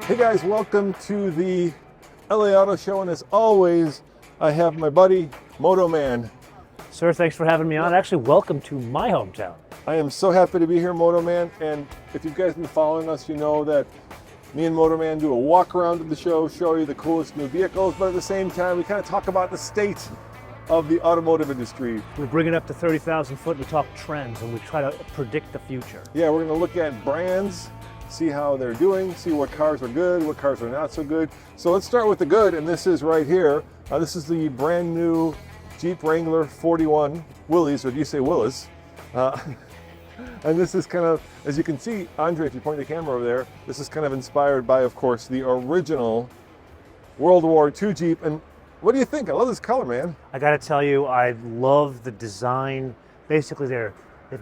Hey guys, welcome to the LA Auto Show, and as always, I have my buddy, Moto Man. Sir, thanks for having me on. Actually, welcome to my hometown. I am so happy to be here, Moto Man, and if you guys have been following us, you know that me and Moto Man do a walk around of the show, show you the coolest new vehicles, but at the same time, we kind of talk about the state of the automotive industry. We bring it up to 30,000 foot, we talk trends, and we try to predict the future. Yeah, we're going to look at brands, see how they're doing, see what cars are good, what cars are not so good. So let's start with the good, and this is right here. This is the brand new Jeep Wrangler 41 Willys, or do you say Willis? And this is kind of, as you can see, Andre, if you point the camera over there, this is kind of inspired by, of course, the original World War II Jeep. And what do you think? I love this color, man. I gotta tell you, I love the design. Basically, they've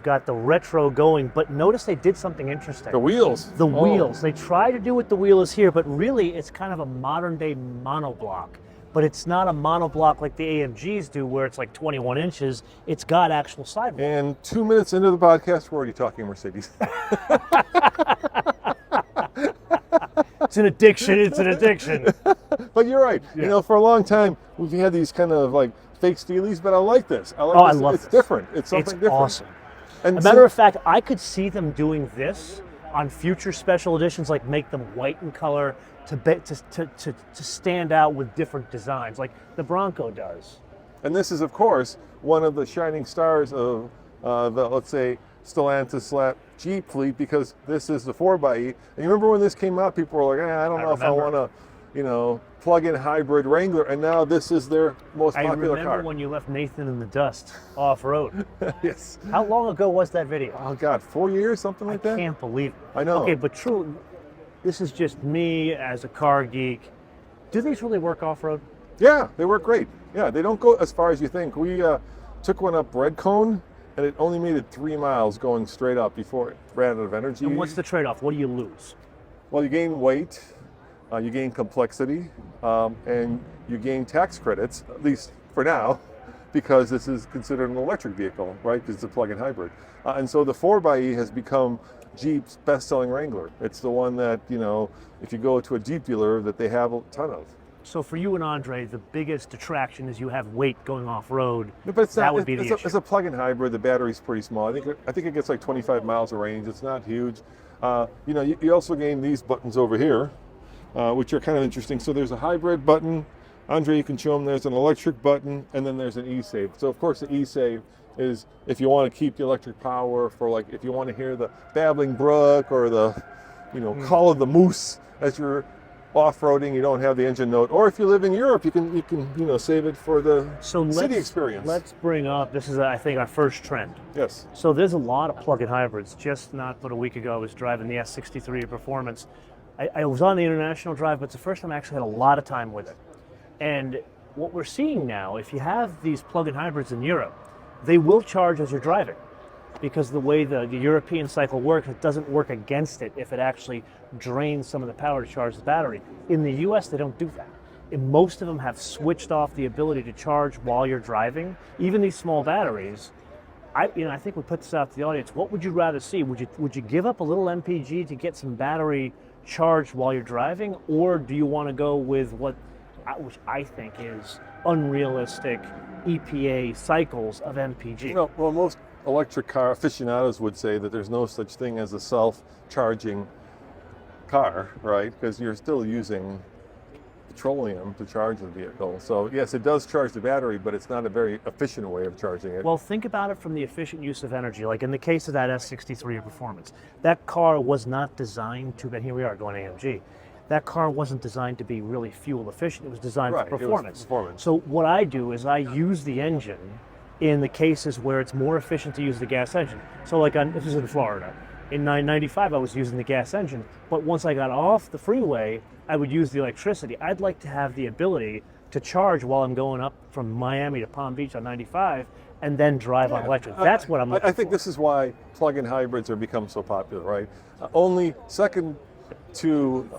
got the retro going, but notice they did something interesting. The wheels. The wheels. They try to do what the wheel is here, but really it's kind of a modern day monoblock. But it's not a monoblock like the AMGs do, where it's like 21 inches. It's got actual sidewalls. And 2 minutes into the podcast, we're already talking Mercedes. It's an addiction. It's an addiction. But you're right. Yeah. You know, for a long time, we've had these kind of like fake Steelies, but I like this. I like this. I love it's this. different. It's something It's different. awesome. And As a matter of fact, I could see them doing this on future special editions, like make them white in color to stand out with different designs, like the Bronco does. And this is, of course, one of the shining stars of the, let's say, Stellantis Jeep fleet, because this is the 4xe. And you remember when this came out, people were like, I don't know if I want to, plug-in hybrid Wrangler. And now this is their most popular car. I remember when you left Nathan in the dust off-road. Yes. How long ago was that video? Oh, God, 4 years, something like that? I can't believe it. I know. Okay, but true, this is just me as a car geek. Do these really work off-road? Yeah, they work great. Yeah, they don't go as far as you think. We took one up Red Cone, and it only made it 3 miles going straight up before it ran out of energy. And what's the trade-off? What do you lose? Well, you gain weight, you gain complexity, and you gain tax credits, at least for now, because this is considered an electric vehicle, right? Because it's a plug-in hybrid. And so the 4xe has become Jeep's best-selling Wrangler. It's the one that, if you go to a Jeep dealer, that they have a ton of. So for you and Andre, the biggest attraction is you have weight going off-road. No, but that would be the issue. It's a plug-in hybrid. The battery's pretty small. I think it gets like 25 miles of range. It's not huge. You also gain these buttons over here, which are kind of interesting. So there's a hybrid button. Andre, you can show them. There's an electric button, and then there's an e-save. So of course the e-save is if you want to keep the electric power for, like, if you want to hear the babbling brook or the, call of the moose as you're off-roading, you don't have the engine note. Or if you live in Europe, you can save it for the city experience. Let's bring up, this is I think our first trend. Yes. So there's a lot of plug-in hybrids. Just not but a week ago, I was driving the S63 Performance. I was on the international drive, but it's the first time I actually had a lot of time with it. And what we're seeing now, if you have these plug-in hybrids in Europe, they will charge as you're driving, because the way the European cycle works, it doesn't work against it if it actually drains some of the power to charge the battery. In the US, they don't do that. And most of them have switched off the ability to charge while you're driving. Even these small batteries, I think we put this out to the audience. What would you rather see? Would you give up a little MPG to get some battery charged while you're driving, or do you want to go with which I think is unrealistic EPA cycles of MPG? Well, most electric car aficionados would say that there's no such thing as a self-charging car, right? Because you're still using petroleum to charge the vehicle. So yes, it does charge the battery, but it's not a very efficient way of charging it. Well, think about it from the efficient use of energy. Like in the case of that S63 Performance, that car was not designed to, and here we are going AMG, that car wasn't designed to be really fuel efficient. It was designed for performance. So what I do is I use the engine in the cases where it's more efficient to use the gas engine. So like this is in Florida. In 995, I was using the gas engine, but once I got off the freeway, I would use the electricity. I'd like to have the ability to charge while I'm going up from Miami to Palm Beach on 95 and then drive on electric. That's what I'm looking for. I think this is why plug-in hybrids are become so popular, right? Only second to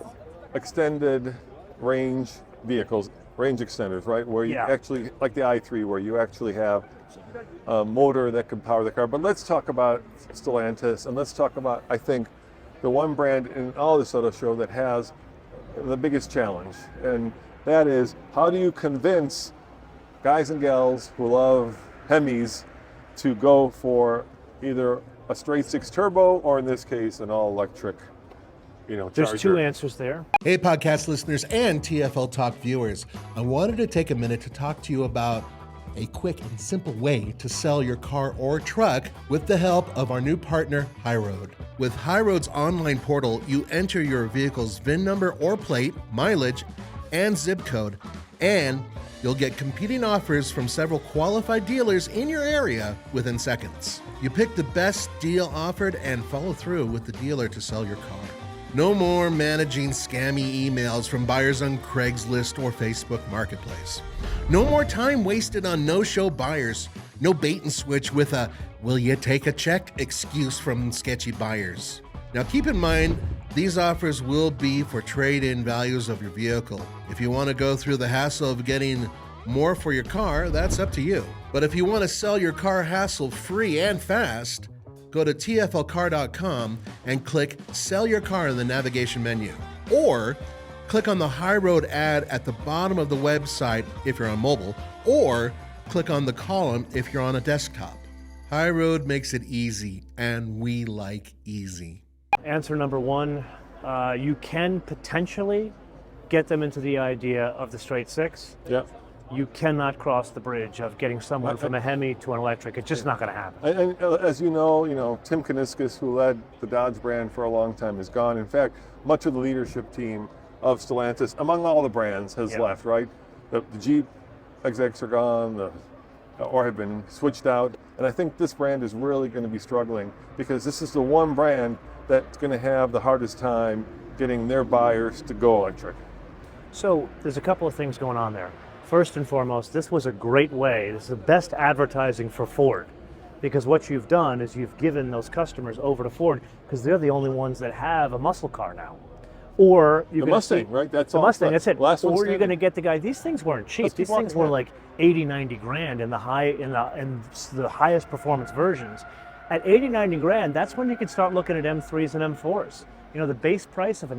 extended range vehicles, range extenders, right? Where you actually, like the i3, where you actually have a motor that can power the car. But let's talk about Stellantis, and let's talk about, I think, the one brand in all this auto show that has the biggest challenge, and that is, how do you convince guys and gals who love Hemis to go for either a straight six turbo, or in this case, an all electric, Charger. There's two answers there. Hey, podcast listeners and TFL Talk viewers. I wanted to take a minute to talk to you about a quick and simple way to sell your car or truck with the help of our new partner, HighRoad. With HighRoad's online portal, you enter your vehicle's VIN number or plate, mileage, and zip code, and you'll get competing offers from several qualified dealers in your area within seconds. You pick the best deal offered and follow through with the dealer to sell your car. No more managing scammy emails from buyers on Craigslist or Facebook Marketplace. No more time wasted on no-show buyers. No bait and switch with a "will you take a check" excuse from sketchy buyers. Now keep in mind, these offers will be for trade-in values of your vehicle. If you want to go through the hassle of getting more for your car, that's up to you. But if you want to sell your car hassle-free and fast, go to tflcar.com and click Sell Your Car in the navigation menu. Or click on the HighRoad ad at the bottom of the website if you're on mobile, or click on the column if you're on a desktop. HighRoad makes it easy, and we like easy. Answer number one, you can potentially get them into the idea of the straight six. Yeah. You cannot cross the bridge of getting someone from a Hemi to an electric. It's just not going to happen. And as you know, Tim Kuniskis, who led the Dodge brand for a long time, is gone. In fact, much of the leadership team of Stellantis, among all the brands, has left, right? The Jeep execs are gone, or have been switched out. And I think this brand is really going to be struggling, because this is the one brand that's going to have the hardest time getting their buyers to go electric. So there's a couple of things going on there. First and foremost, this was a great way. This is the best advertising for Ford, because what you've done is you've given those customers over to Ford, because they're the only ones that have a muscle car now. Or you're the Mustang, right? That's the all. Mustang. That's it. Last or you're going to get the guy. These things weren't cheap. These things were like 80, 90 grand in the highest performance versions. At 80, 90 grand, that's when you can start looking at M3s and M4s. The base price of an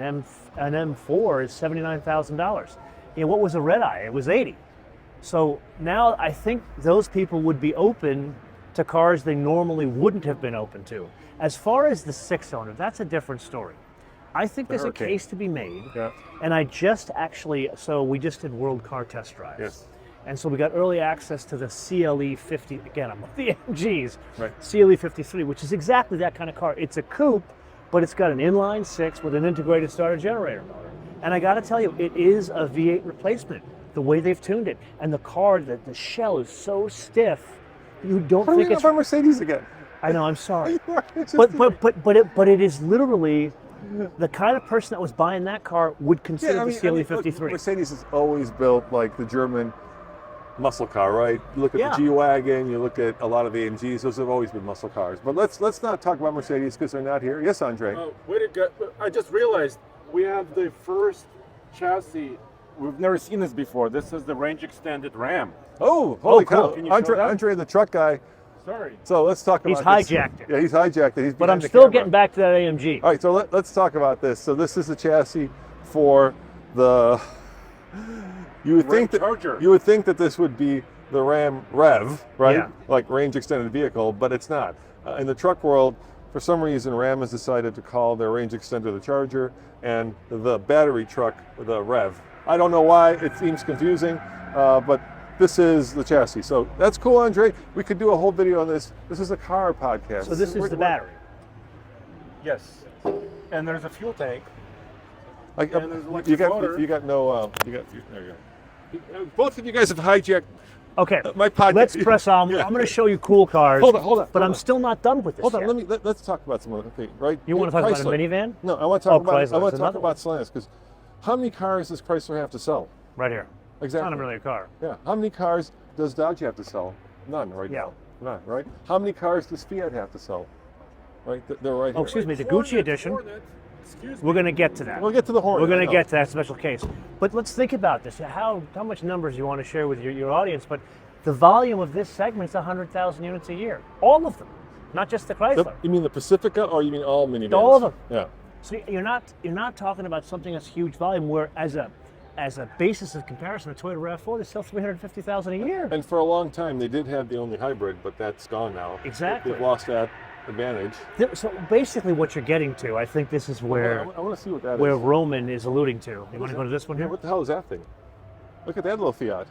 M4 is $79,000. What was a red eye? It was 80. So now I think those people would be open to cars they normally wouldn't have been open to. As far as the six-cylinder, that's a different story. I think there's a case to be made. Yeah. And we just did World Car Test Drives. Yes. And so we got early access to the CLE 50, again, I'm the MGs, right. CLE 53, which is exactly that kind of car. It's a coupe, but it's got an inline six with an integrated starter generator motor. And I got to tell you, it is a V8 replacement, the way they've tuned it. And the car, the shell is so stiff, you don't think it's... a Mercedes again? I know, I'm sorry. but it is literally the kind of person that was buying that car would consider the CLE 53. Mercedes has always built like the German muscle car, right? You look at the G-Wagon, you look at a lot of the AMGs, those have always been muscle cars. But let's not talk about Mercedes because they're not here. Yes, Andre? Way to go. I just realized we have the first chassis. We've never seen this before. This is the range extended Ram. Oh, holy cow. Can you show that? Andre, the truck guy. Sorry. So let's talk about this. He's hijacked it. Yeah, he's hijacked it. But I'm still getting back to that AMG. All right, so let's talk about this. So this is the chassis for the... You would think that this would be the Ram Rev, right? Yeah. Like range extended vehicle, but it's not. In the truck world, for some reason, Ram has decided to call their range extender the Charger and the battery truck the Rev. I don't know why. It seems confusing, but this is the chassis. So that's cool, Andre. We could do a whole video on this. This is a car podcast. So this is the battery. Yes. And there's a fuel tank. Like, and there's electric motor. You got no. There you go. Both of you guys have hijacked. Okay. My podcast. Let's press on. Yeah. I'm going to show you cool cars. Hold on. But I'm still not done with this. Hold on. Yet. Let's talk about some other things, right? You want to talk about a minivan? No, I want to talk about. Chrysler. I want to talk about Stellantis because how many cars does Chrysler have to sell? Right here. Exactly. It's not really a car. Yeah. How many cars does Dodge have to sell? None right now. None, right? How many cars does Fiat have to sell? Right? They're right here. Oh, excuse me. The Gucci edition. We're going to get to that. We'll get to the Hornet. We're going to get to that special case. But let's think about this. How much numbers you want to share with your audience? But the volume of this segment is 100,000 units a year. All of them. Not just the Chrysler. You mean the Pacifica or you mean all minivans? All of them. Yeah. So you're not talking about something that's huge volume. Where as a basis of comparison, the Toyota RAV4 they sell 350,000 a year. And for a long time, they did have the only hybrid, but that's gone now. Exactly. They've lost that advantage. So basically, what you're getting to, I think this is where I want to see what that where is. Roman is alluding to. You want to go to this one Yeah, here? what the hell is that thing? Look at that little Fiat.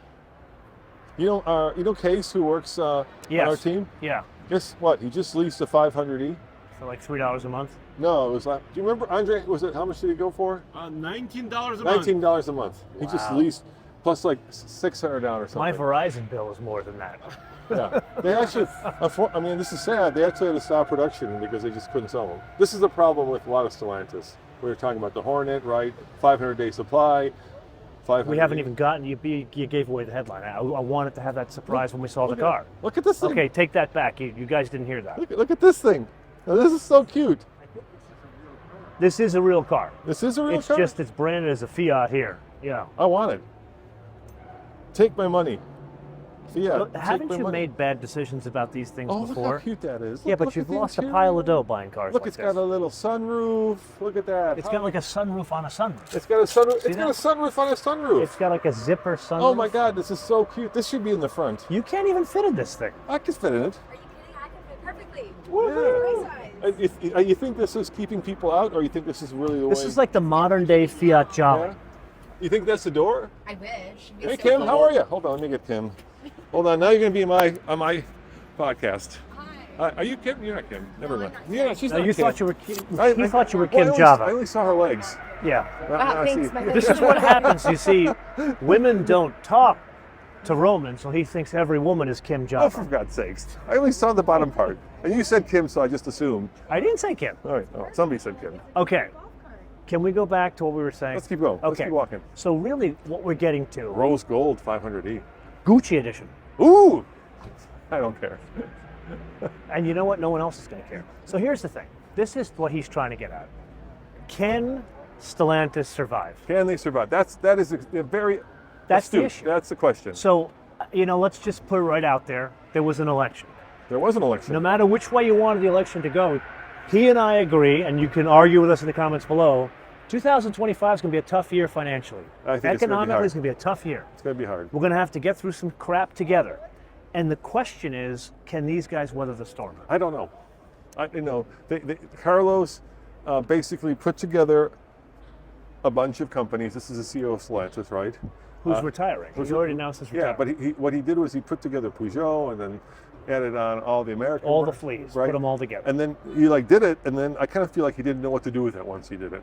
You know Case, who works on Yes. our team? Yeah. Guess what? He just leased a 500e. For like $3 a month. No, it was like, do you remember, Andre, was it, how much did he go for? $19 a month. $19 a month. He just Wow. leased, plus like $600 or something. My Verizon bill is more than that. Yeah. They actually, I mean, this is sad, they actually had to stop production because they just couldn't sell them. This is the problem with a lot of Stellantis. We were talking about the Hornet, right? 500-day supply. 500 We haven't even gotten, you gave away the headline. I wanted to have that surprise when we saw the car. Look at this thing. Okay, take that back. You guys didn't hear that. Look at this thing. Now, this is so cute. This is a real car. This is a real It's car? just, it's branded as a Fiat here. Yeah. I want it. Take my money. Fiat, Look, take haven't my you money. made bad decisions about these things Oh, before? look how cute that is. Yeah, Look but at you've the lost a interior. pile of dough buying cars Look, like it's this. got a little sunroof. Look at that. It's got like a sunroof on a sunroof. It's got a sunroof. See It's got a that? sunroof on a sunroof. It's got like a zipper sunroof. Oh my God, this is so cute. This should be in the front. You can't even fit in this thing. I could fit in it. Are you kidding? I can fit perfectly. Woohoo! My size. You think this is keeping people out, or you think this is really the This way? is like the modern day Fiat Jolly. Yeah? You think that's the door? I wish. It'd be Hey so Kim, cool. how are you? Hold on, let me get Kim. Hold on, now you're gonna be on my podcast. Hi. Are you Kim? You're not Kim. Never No, mind. I'm not Yeah, Kim. she's No, not you Kim. thought you were I thought you were well, Kim I Java. only saw her legs. Yeah. Now I Thanks, see. my This is what happens. You see, women don't talk to Roman, so he thinks every woman is Kim Oh, for Java. God's sakes! I only saw the bottom part, and you said Kim, so I just assumed. I didn't say Kim. All right, oh, somebody said Kim. Okay. Can we go back to what we were saying? Let's keep going. Let's Okay. keep walking. So really, what we're getting to, Rose gold 500e. Gucci edition. Ooh, I don't care. And you know what? No one else is going to care. So here's the thing. This is what he's trying to get at. Can Stellantis survive? Can they survive? That is a very. That's the astute. issue. That's the question. So, let's just put it right out there. There was an election. There was an election. No matter which way you wanted the election to go, he and I agree, and you can argue with us in the comments below, 2025 is going to be a tough year financially. I think it's gonna be Economically, hard. it's going to be a tough year. It's going to be hard. We're going to have to get through some crap together. And the question is, can these guys weather the storm? I don't know. Carlos basically put together a bunch of companies. This is the CEO of Stellantis, right? Who's retiring? He already announced his Yeah, retirement. but what he did was he put together Peugeot and then added on all the American. All the marques, fleas, right? put them all together. And then he did it, and then I kind of feel like he didn't know what to do with it once he did it.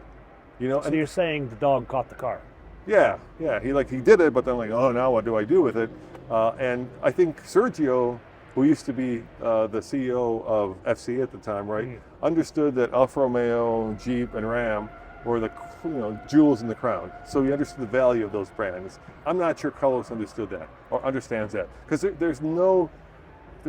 So And you're saying the dog caught the car? yeah, he did it, but then oh, now what do I do with it? And I think Sergio, who used to be the CEO of FC at the time, right, understood that Alfa Romeo, Jeep, and Ram were the jewels in the crown. So he understood the value of those brands. I'm not sure Carlos understood that or understands that because there's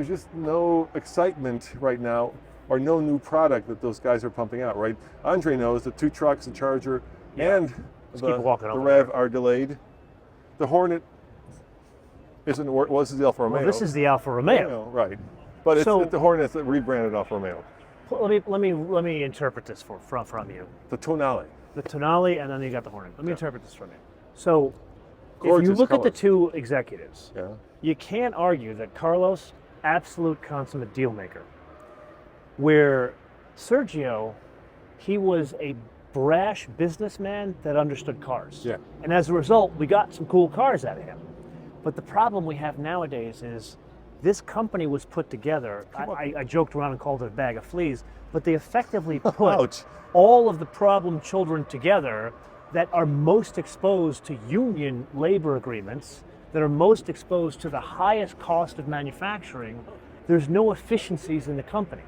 just no excitement right now or no new product that those guys are pumping out, right? Andre knows the 2 trucks, the Charger, and Let's the keep walking over Rev are delayed. The Hornet isn't where it was the Alfa Romeo. Well, this is the Alfa Romeo. Right. But So- it's the Hornet that rebranded Alfa Romeo. Let me interpret this from you. The Tonale. The Tonale, and then you got the Hornet. Let me interpret this from you. So, if you Gorgeous look at the colors. 2 executives, Yeah. you can't argue that Carlos, absolute consummate deal maker, where Sergio, he was a brash businessman that understood cars. Yeah. And as a result, we got some cool cars out of him. But the problem we have nowadays is this company was put together. I joked around and called it a bag of fleas, but they effectively put Ouch. all of the problem children together that are most exposed to union labor agreements, that are most exposed to the highest cost of manufacturing. There's no efficiencies in the company.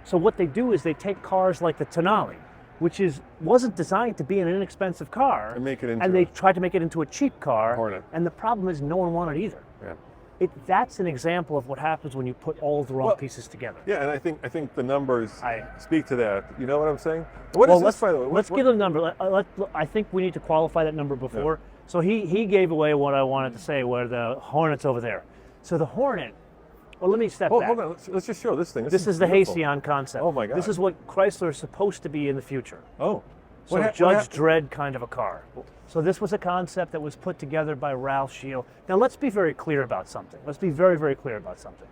So what they do is they take cars like the Tonale, which wasn't designed to be an inexpensive car, And make it into and they tried to make it into a cheap car. Hornet. And the problem is no one wanted either. Yeah. That's an example of what happens when you put all the wrong Well, pieces together. Yeah, and I think the numbers I- speak to that. You know what I'm saying? What Well, is this, by the way? let's give a number. I think we need to qualify that number before. So he gave away what I wanted to say, where the Hornet's over there. So the Hornet, well, let me step back. Hold on. Let's just show this thing. This is the beautiful. Halcyon concept. Oh my God. This is what Chrysler is supposed to be in the future. Oh. So What Judge Dredd kind of a car. So this was a concept that was put together by Ralph Shield. Now let's be very clear about something. Let's be very, very clear about something.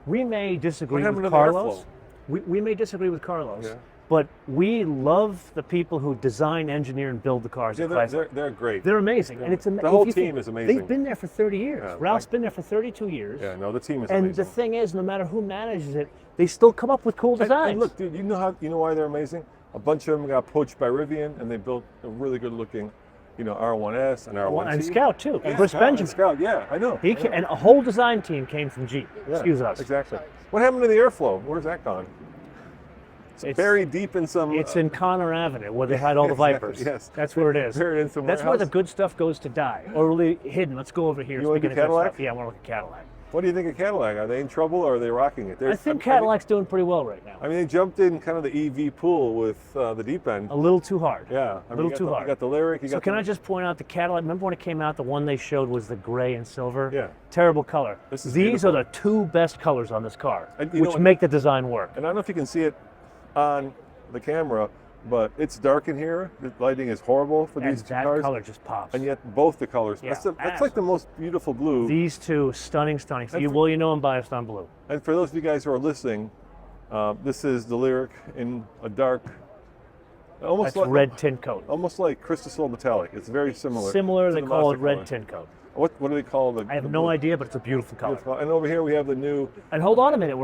We may disagree happened with to the Carlos. airflow? We may disagree with Carlos, Yeah. but we love the people who design, engineer, and build the cars Yeah, at Chrysler. they're great. They're amazing, and it's The whole if you team is amazing. They've been there for 30 years. Yeah, Ralph's been there for 32 years. Yeah, no, the team is And amazing. the thing is, no matter who manages it, they still come up with cool designs. And look, dude, you know why they're amazing? A bunch of them got poached by Rivian, and they built a really good-looking, R1S and R1T. and Scout too, and Yeah, Bruce Scout, Benjamin. and Scout, yeah, I know. He I know. and a whole design team came from Jeep. Yeah, Excuse us. Exactly. What happened to the airflow? Where's that gone? It's Buried deep in some. It's in Connor Avenue where they hide all the Vipers. Yes. That's where it is. Buried in some That's where the warehouse? good stuff goes to die, or really hidden. Let's go over here. You wanna speaking do of good Cadillac? stuff. Yeah, I want to look at Cadillac. What do you think of Cadillac? Are they in trouble or are they rocking it? I think Cadillac's doing pretty well right now. I mean, they jumped in kind of the EV pool with the deep end. A little too hard. Yeah, a little too hard. You got the Lyric. So can I just point out the Cadillac? Remember when it came out, the one they showed was the gray and silver? Yeah. Terrible color. This is These beautiful. are the two best colors on this car, And you know which what- make the design work. And I don't know if you can see it on the camera, but it's dark in here. The lighting is horrible for And these two that cars. color just pops. And yet both the colors. Yeah, That's like the most beautiful blue. These two, stunning. So And you know I'm biased on blue. And for those of you guys who are listening, this is the Lyric in a dark, almost That's like red tint coat. almost like Crystal Metallic. It's very similar. Similar, to they the call it Mazda red color. tint coat. What do they call the? I have no idea, but it's a beautiful color. And over here we have the new. And hold on a minute,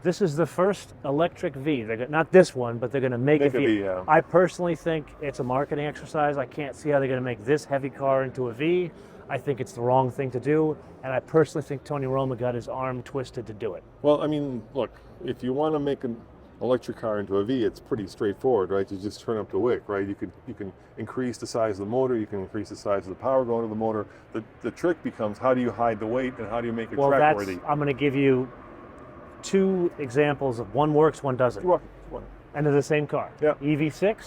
this is the first electric V. Not this one, but they're going to make Make a a V. V, yeah. I personally think it's a marketing exercise. I can't see how they're going to make this heavy car into a V. I think it's the wrong thing to do, and I personally think Tony Roma got his arm twisted to do it. Well, I mean, look, if you want to make an electric car into a V, it's pretty straightforward, right? You just turn up the wick, right? You can increase the size of the motor, you can increase the size of the power going to the motor. The trick becomes how do you hide the weight and how do you make it track-worthy? I'm going to give you two examples of one works, one doesn't. You are- And they're the same car. Yeah. EV6,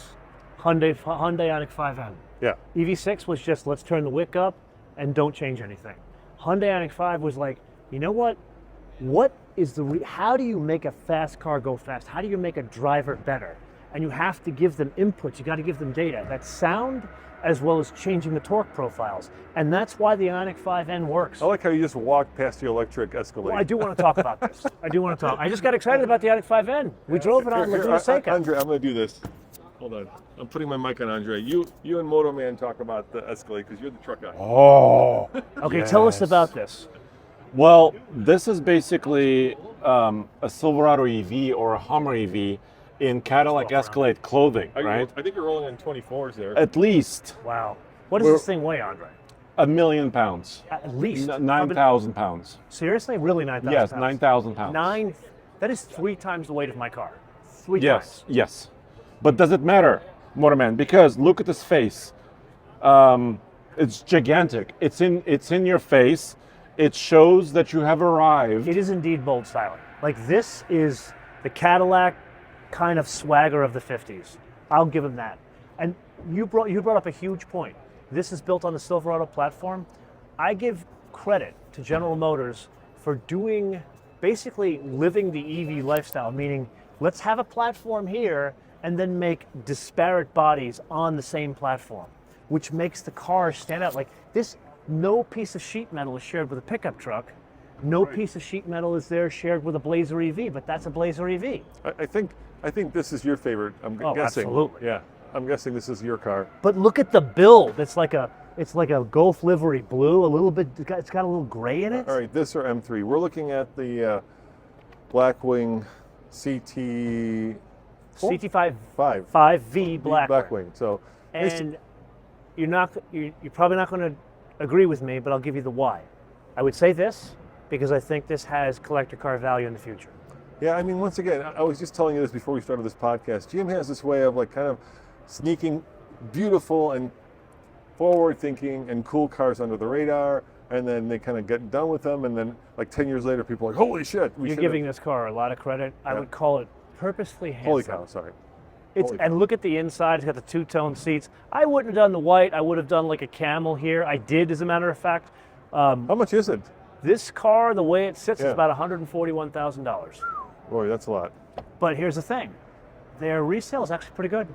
Hyundai Ioniq 5N. Yeah. EV6 was just let's turn the wick up and don't change anything. Hyundai Ioniq 5 was like, you know what? How do you make a fast car go fast? How do you make a driver better? And you have to give them inputs. You got to give them data. That's sound as well as changing the torque profiles. And that's why the Ioniq 5N works. I like how you just walked past the electric Escalade. Well, I do want to talk about this. I just got excited about the Ioniq 5N. We drove it on Laguna Seca. Andre, I'm going to do this. Hold on. I'm putting my mic on Andre. You and Moto Man talk about the Escalade because you're the truck guy. Oh. Okay, tell us yes. about this. Well, this is basically a Silverado EV or a Hummer EV in Cadillac Escalade clothing, right? I think you're rolling on 24s there. At least Wow. What does We're- this thing weigh, Andre? 1 million pounds. At least. 9,000 pounds. Seriously? Really 9,000 Yes, pounds? 9,000 pounds. That is 3 times the weight of my car. 3 times. Yes, yes. But does it matter, Motorman? Because look at this face. It's gigantic. It's in your face. It shows that you have arrived. It is indeed bold styling. Like this is the Cadillac kind of swagger of the 50s. I'll give him that. And you brought up a huge point. This is built on the Silverado platform. I give credit to General Motors for basically living the EV lifestyle, meaning let's have a platform here and then make disparate bodies on the same platform, which makes the car stand out. Like this, no piece of sheet metal is shared with a pickup truck. No piece of sheet metal is there shared with a Blazer EV, but that's a Blazer EV. I think this is your favorite. I'm Oh, guessing. absolutely. Yeah. I'm guessing this is your car. But look at the build. It's like a Gulf livery blue, a little bit. It's got a little gray in it. All right, this or M3. We're looking at the Blackwing CT CT5 5 5V Blackwing. Blackwing. So And you're probably not going to agree with me, but I'll give you the why. I would say this because I think this has collector car value in the future. yeah, I mean, once again, I was just telling you this before we started this podcast. GM has this way of like kind of sneaking beautiful and forward-thinking and cool cars under the radar, and then they kind of get done with them, and then like 10 years later, people are like, holy shit, You're giving this car a lot of credit. I Yeah. would call it purposefully handsome. Holy cow, sorry. Holy And look at the inside. It's got the two-tone seats. I wouldn't have done the white. I would have done like a camel here. I did, as a matter of fact. How much is it? This car, the way it sits, is Yeah. about $141,000. Boy, that's a lot. But here's the thing. Their resale is actually pretty good.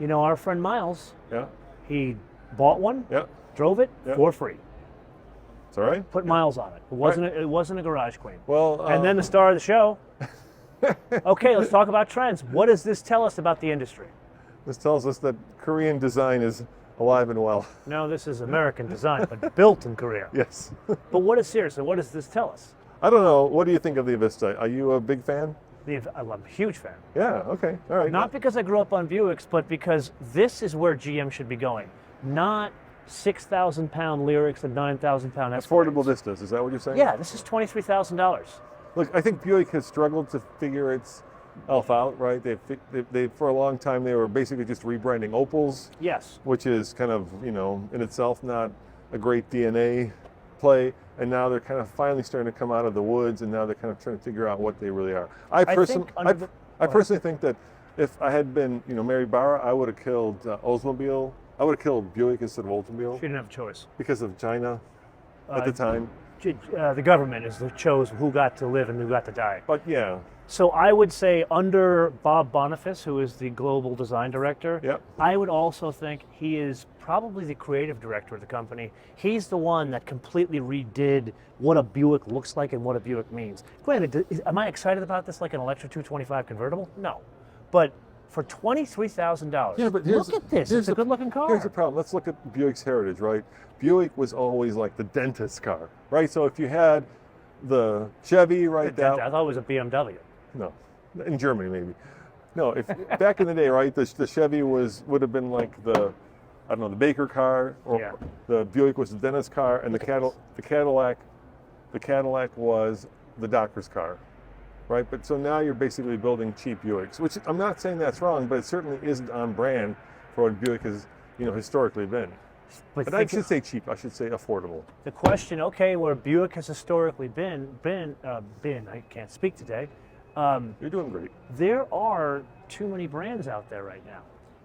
You know, our friend Miles, Yeah. he bought one, Yeah. drove it Yeah. for free. It's all right. Put miles on it. It wasn't a garage queen. Well, And then the star of the show. Okay, let's talk about trends. What does this tell us about the industry? this tells us that Korean design is alive and well. No, this is American design, but built in Korea. Yes. But what is seriously? What does this tell us? I don't know. What do you think of the Avista? Are you a big fan? I'm a huge fan. Yeah. Okay. All right. Not because I grew up on Buicks, but because this is where GM should be going. Not 6,000-pound Lyrics and 9,000-pound Escalades. affordable Vistas. Is that what you're saying? Yeah, this is $23,000. Look, I think Buick has struggled to figure itself out. Right? They for a long time they were basically just rebranding Opals, Yes. which is kind of in itself not a great DNA play. And now they're kind of finally starting to come out of the woods, and now they're kind of trying to figure out what they really are. I personally think that if I had been, Mary Barra, I would have killed Oldsmobile. I would have killed Buick instead of Oldsmobile She didn't have a choice. because of China at the time. The government is that chose who got to live and who got to die. But yeah, So I would say under Bob Boniface, who is the global design director, Yep. I would also think he is probably the creative director of the company. He's the one that completely redid what a Buick looks like and what a Buick means. Granted, am I excited about this like an Electra 225 convertible? No. But for $23,000, yeah, but look at this. It's a good-looking car. Here's the problem. Let's look at Buick's heritage, right? Buick was always like the dentist's car, right? So if you had the Chevy, right, I thought it was a BMW. no, in Germany maybe. No, if back in the day, right, the Chevy would have been like the Baker car, or Yeah. the Buick was the dentist's car, and the Cadillac was the doctor's car, right? But so now you're basically building cheap Buicks, which I'm not saying that's wrong, but it certainly isn't on brand for what Buick has historically been. But I should say cheap. I should say affordable. The question, okay, where Buick has historically been, I can't speak today. You're doing great. There are too many brands out there right now.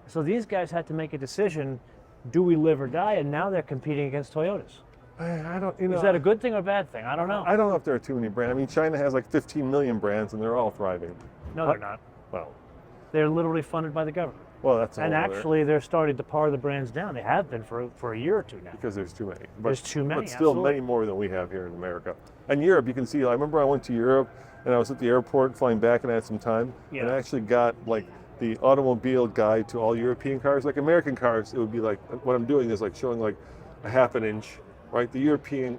So these guys had to make a decision, do we live or die? And now they're competing against Toyotas. I don't, Is that a good thing or a bad thing? I don't know. I don't know if there are too many brands. I mean, China has like 15 million brands, and they're all thriving. No, they're not. Well, They're literally funded by the government. that's And all other- actually, they're starting to par the brands down. They have been for a year or two now. because there's too many. There's too many, But still absolutely. many more than we have here in America. And Europe, you can see. I remember I went to Europe, and I was at the airport flying back, and I had some time, and Yeah. I actually got like the automobile guide to all European cars. Like American cars, it would be like what I'm doing is like showing like a half an inch, right? The European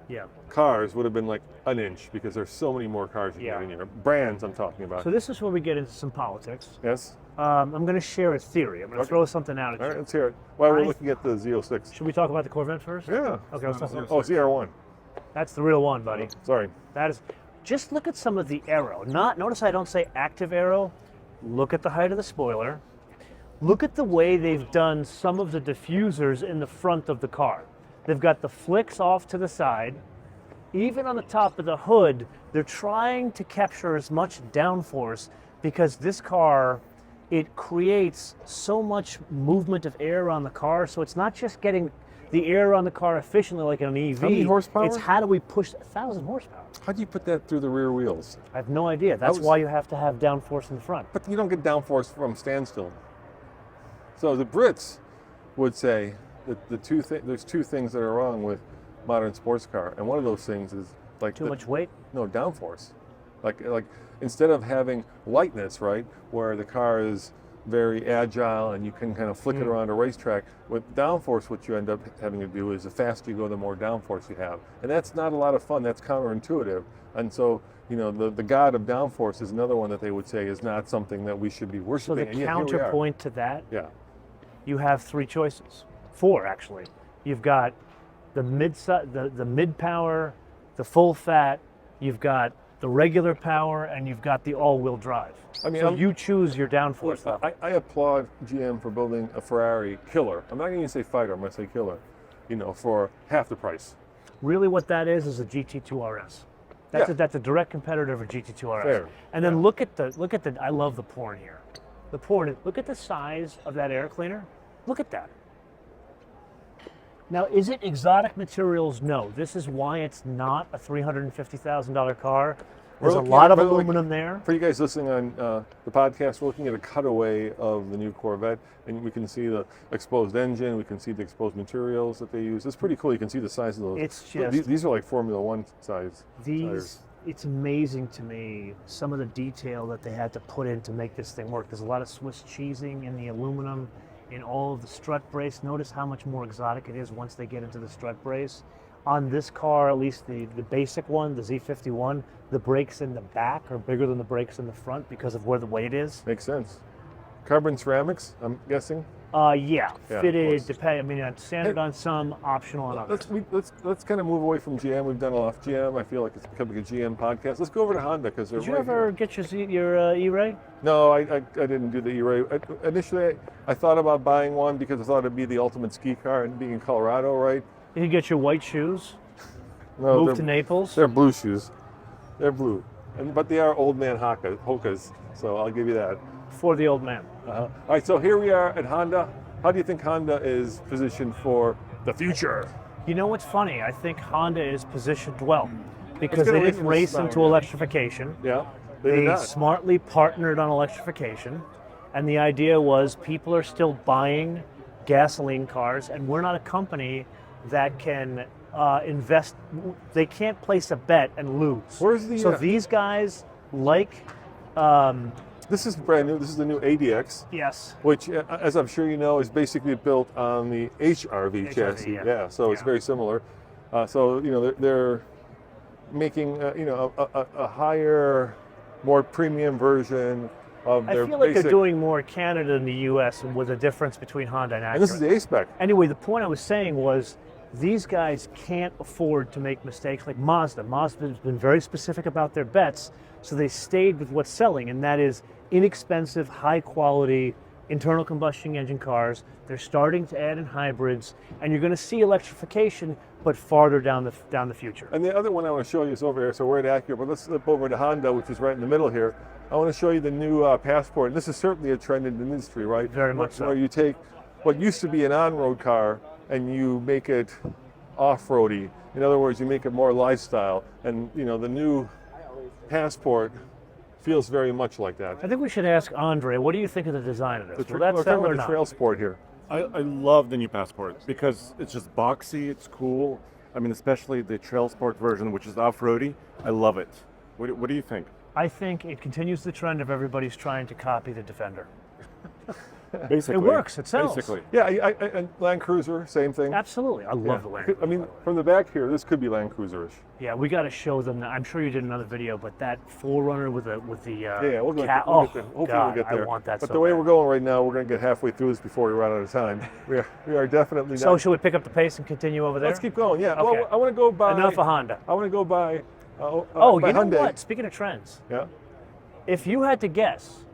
Yeah. cars would have been like an inch because there's so many more cars you Yeah. get in Europe. Brands I'm talking about. So this is where we get into some politics. Yes. I'm going to share a theory. I'm going to Okay. throw something out at All you. right, let's hear it. While we're I- looking at the Z06. Should we talk about the Corvette first? Yeah. Okay, let's talk about Oh, ZR1. That's the real one, buddy. Sorry. That is. Just look at some of the aero. Notice I don't say active aero. Look at the height of the spoiler. Look at the way they've done some of the diffusers in the front of the car. They've got the flicks off to the side. Even on the top of the hood, they're trying to capture as much downforce because this car, it creates so much movement of air on the car. So it's not just getting the air on the car efficiently like an EV. How many horsepower? It's how do we push 1,000 horsepower. How do you put that through the rear wheels? I have no idea. That's why you have to have downforce in the front. But you don't get downforce from standstill. So the Brits would say that there's two things that are wrong with modern sports car, and one of those things is like Too much weight. No, downforce. Like instead of having lightness, right, where the car is very agile and you can kind of flick it around a racetrack, with downforce what you end up having to do is the faster you go, the more downforce you have. And that's not a lot of fun. That's counterintuitive. And so, the god of downforce is another one that they would say is not something that we should be So worshiping. the and yet here we are. counterpoint to that, Yeah. you have three choices. Four, actually. You've got the mid power, the full fat, you've got the regular power, and you've got the all-wheel drive. I mean, so you choose your downforce Look, level. I applaud GM for building a Ferrari killer. I'm not going to say fighter, I'm going to say killer, for half the price. Really what that is a GT2 RS. That's a direct competitor of a GT2 RS. Fair. And then look at the I love the porn here. The porn, look at the size of that air cleaner. Look at that. Now, is it exotic materials? No. This is why it's not a $350,000 car. There's a looking lot at- of by the way, aluminum there. For you guys listening on the podcast, we're looking at a cutaway of the new Corvette, and we can see the exposed engine, we can see the exposed materials that they use. It's pretty cool. You can see the size of those. It's Look, just- these are like Formula One size tires. It's amazing to me some of the detail that they had to put in to make this thing work. There's a lot of Swiss cheesing in the aluminum, in all of the strut brace. Notice how much more exotic it is once they get into the strut brace. On this car, at least the basic one, the Z51, the brakes in the back are bigger than the brakes in the front because of where the weight is. Makes sense. Carbon ceramics, I'm guessing. Yeah, of fitted. course. Depend. I mean, it's standard on some, optional on others. Let's kind of move away from GM. We've done a lot of GM. I feel like it's becoming a GM podcast. Let's go over to Honda because they're Did you right ever here. get your E-Ray? No, I didn't do the E-Ray. Initially, I thought about buying one because I thought it'd be the ultimate ski car, and being in Colorado, right? You could get your white shoes. No, Move to Naples. They're blue shoes. They're blue, but they are old man Hokas. So I'll give you that. For the old man. All right, so here we are at Honda. How do you think Honda is positioned for the future? You know what's funny? I think Honda is positioned well because get they away didn't from the race sound, into yeah. electrification. Yeah, they did They not. smartly partnered on electrification, and the idea was people are still buying gasoline cars, and we're not a company that can invest. They can't place a bet and lose. Where's the, So uh, these guys like, This is brand new. This is the new ADX, yes, which, as I'm sure you know, is basically built on the HRV chassis. yeah. So it's Yeah. very similar. So you know they're making a higher, more premium version of I their feel like basic. they're doing more Canada than the U.S. with a difference between Honda and Acura. And this is the A-Spec. Anyway, the point I was saying was these guys can't afford to make mistakes like Mazda. Mazda has been very specific about their bets, so they stayed with what's selling, and that is inexpensive, high-quality internal combustion engine cars. They're starting to add in hybrids, and you're going to see electrification, but farther down the future. And the other one I want to show you is over here. So we're at Acura, but let's flip over to Honda, which is right in the middle here. I want to show you the new Passport. And this is certainly a trend in the industry, right? Very much so. Where you take what used to be an on-road car and you make it off-roady. In other words, you make it more lifestyle. And you know, the new Passport feels very much like that. I think we should ask Andre, what do you think of the design of this? Will that We're sell talking or about the not? Trail Sport here. I love the new Passport because it's just boxy, it's cool. I mean, especially the Trail Sport version, which is off-roady. I love it. What do you think? I think it continues the trend of everybody's trying to copy the Defender. Basically, It works, it sells. Basically, Yeah, and Land Cruiser, same thing. Absolutely. I love the Land. I mean, from the back here, this could be Land Cruiser-ish. Yeah, we got to show them. I'm sure you did another video, but that 4Runner with the Yeah, we'll cat. we'll Oh get there. Hopefully God, we'll get there. I want that. But so the way bad. we're going right now, we're going to get halfway through this before we run out of time. We are definitely So not. should we pick up the pace and continue over there? Let's keep going. Yeah. Okay. Well, I want to go by. Enough of Honda. I want to go by. Oh, by you know Hyundai. what? Speaking of trends, Yeah. if you had to guess,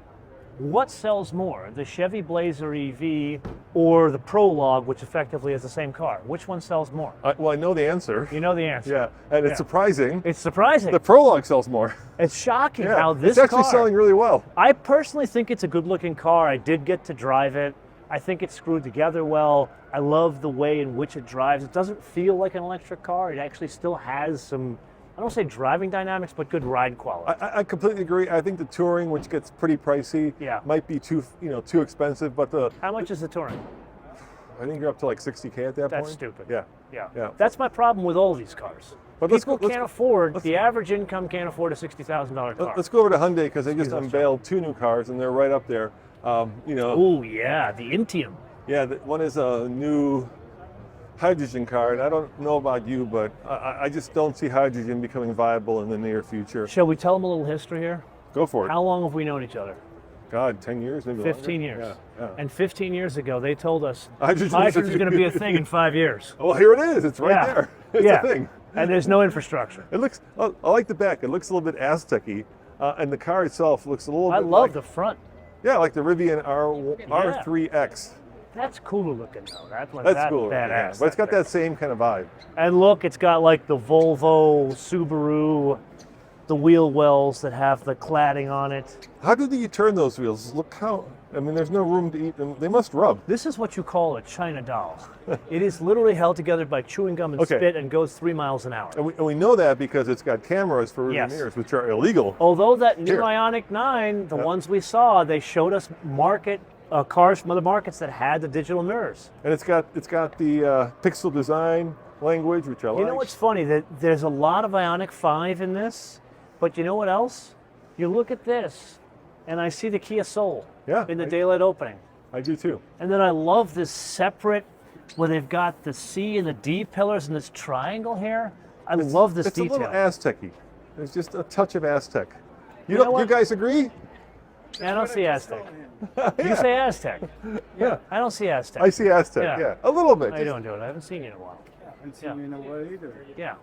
what sells more, the Chevy Blazer EV or the Prologue, which effectively is the same car? Which one sells more? Well, I know the answer. You know the answer. Yeah, and it's Yeah. surprising. It's surprising. The Prologue sells more. It's shocking Yeah. how this it's actually car. selling really well. I personally think it's a good-looking car. I did get to drive it. I think it's screwed together well. I love the way in which it drives. It doesn't feel like an electric car. It actually still has some, I don't say driving dynamics, but good ride quality. I completely agree. I think the Touring, which gets pretty pricey, Yeah. might be too expensive. But How much is the Touring? I think you're up to like 60K at that That's point. stupid. Yeah. Yeah. Yeah. That's my problem with all these cars. But let's People go- let's can't go- afford, let's- the average income can't afford a $60,000 car. Let's go over to Hyundai because they just Excuse us, unveiled two new cars and they're right up there. Oh, yeah, the Intium. Yeah, one is a new hydrogen car, and I don't know about you, but I just don't see hydrogen becoming viable in the near future. Shall we tell them a little history here? Go for it. How long have we known each other? God, 10 years, maybe 15 longer. years. Yeah. And 15 years ago, they told us Hydrogen hydrogen is is going to be a thing in 5 years. Well, here it is. It's right Yeah. there. It's yeah. a thing. And there's no infrastructure. It looks. Oh, I like the back. It looks a little bit Aztec-y, and the car itself looks a little I bit. love like, the front. Yeah, like the Rivian R3X. That's cooler looking though. That's Cool. badass. Yeah. But it's got that same kind of vibe. And look, it's got like the Volvo, Subaru, the wheel wells that have the cladding on it. How do you turn those wheels? Look how, I mean, there's no room to eat them. They must rub. This is what you call a China doll. It is literally held together by chewing gum and Okay. spit and goes 3 miles an hour. And we know that because it's got cameras for rearview Yes. mirrors, which are illegal. Although that new Here. Ioniq 9, the ones we saw, they showed us cars from other markets that had the digital mirrors. And it's got the pixel design language, which I like. You know what's funny? That there's a lot of Ioniq 5 in this, but you know what else? You look at this, and I see the Kia Soul Yeah, in the daylight opening. I do too. And then I love this separate, where they've got the C and the D pillars and this triangle here. I love this It's detail. a little Aztec-y. There's just a touch of Aztec. You know You what? guys agree? I don't see Aztec. You say Aztec. Yeah. I don't see Aztec. I see Aztec. Yeah. Yeah, a little bit. How you doing, dude? I haven't seen you in a while. haven't seen you in a while either. Yeah.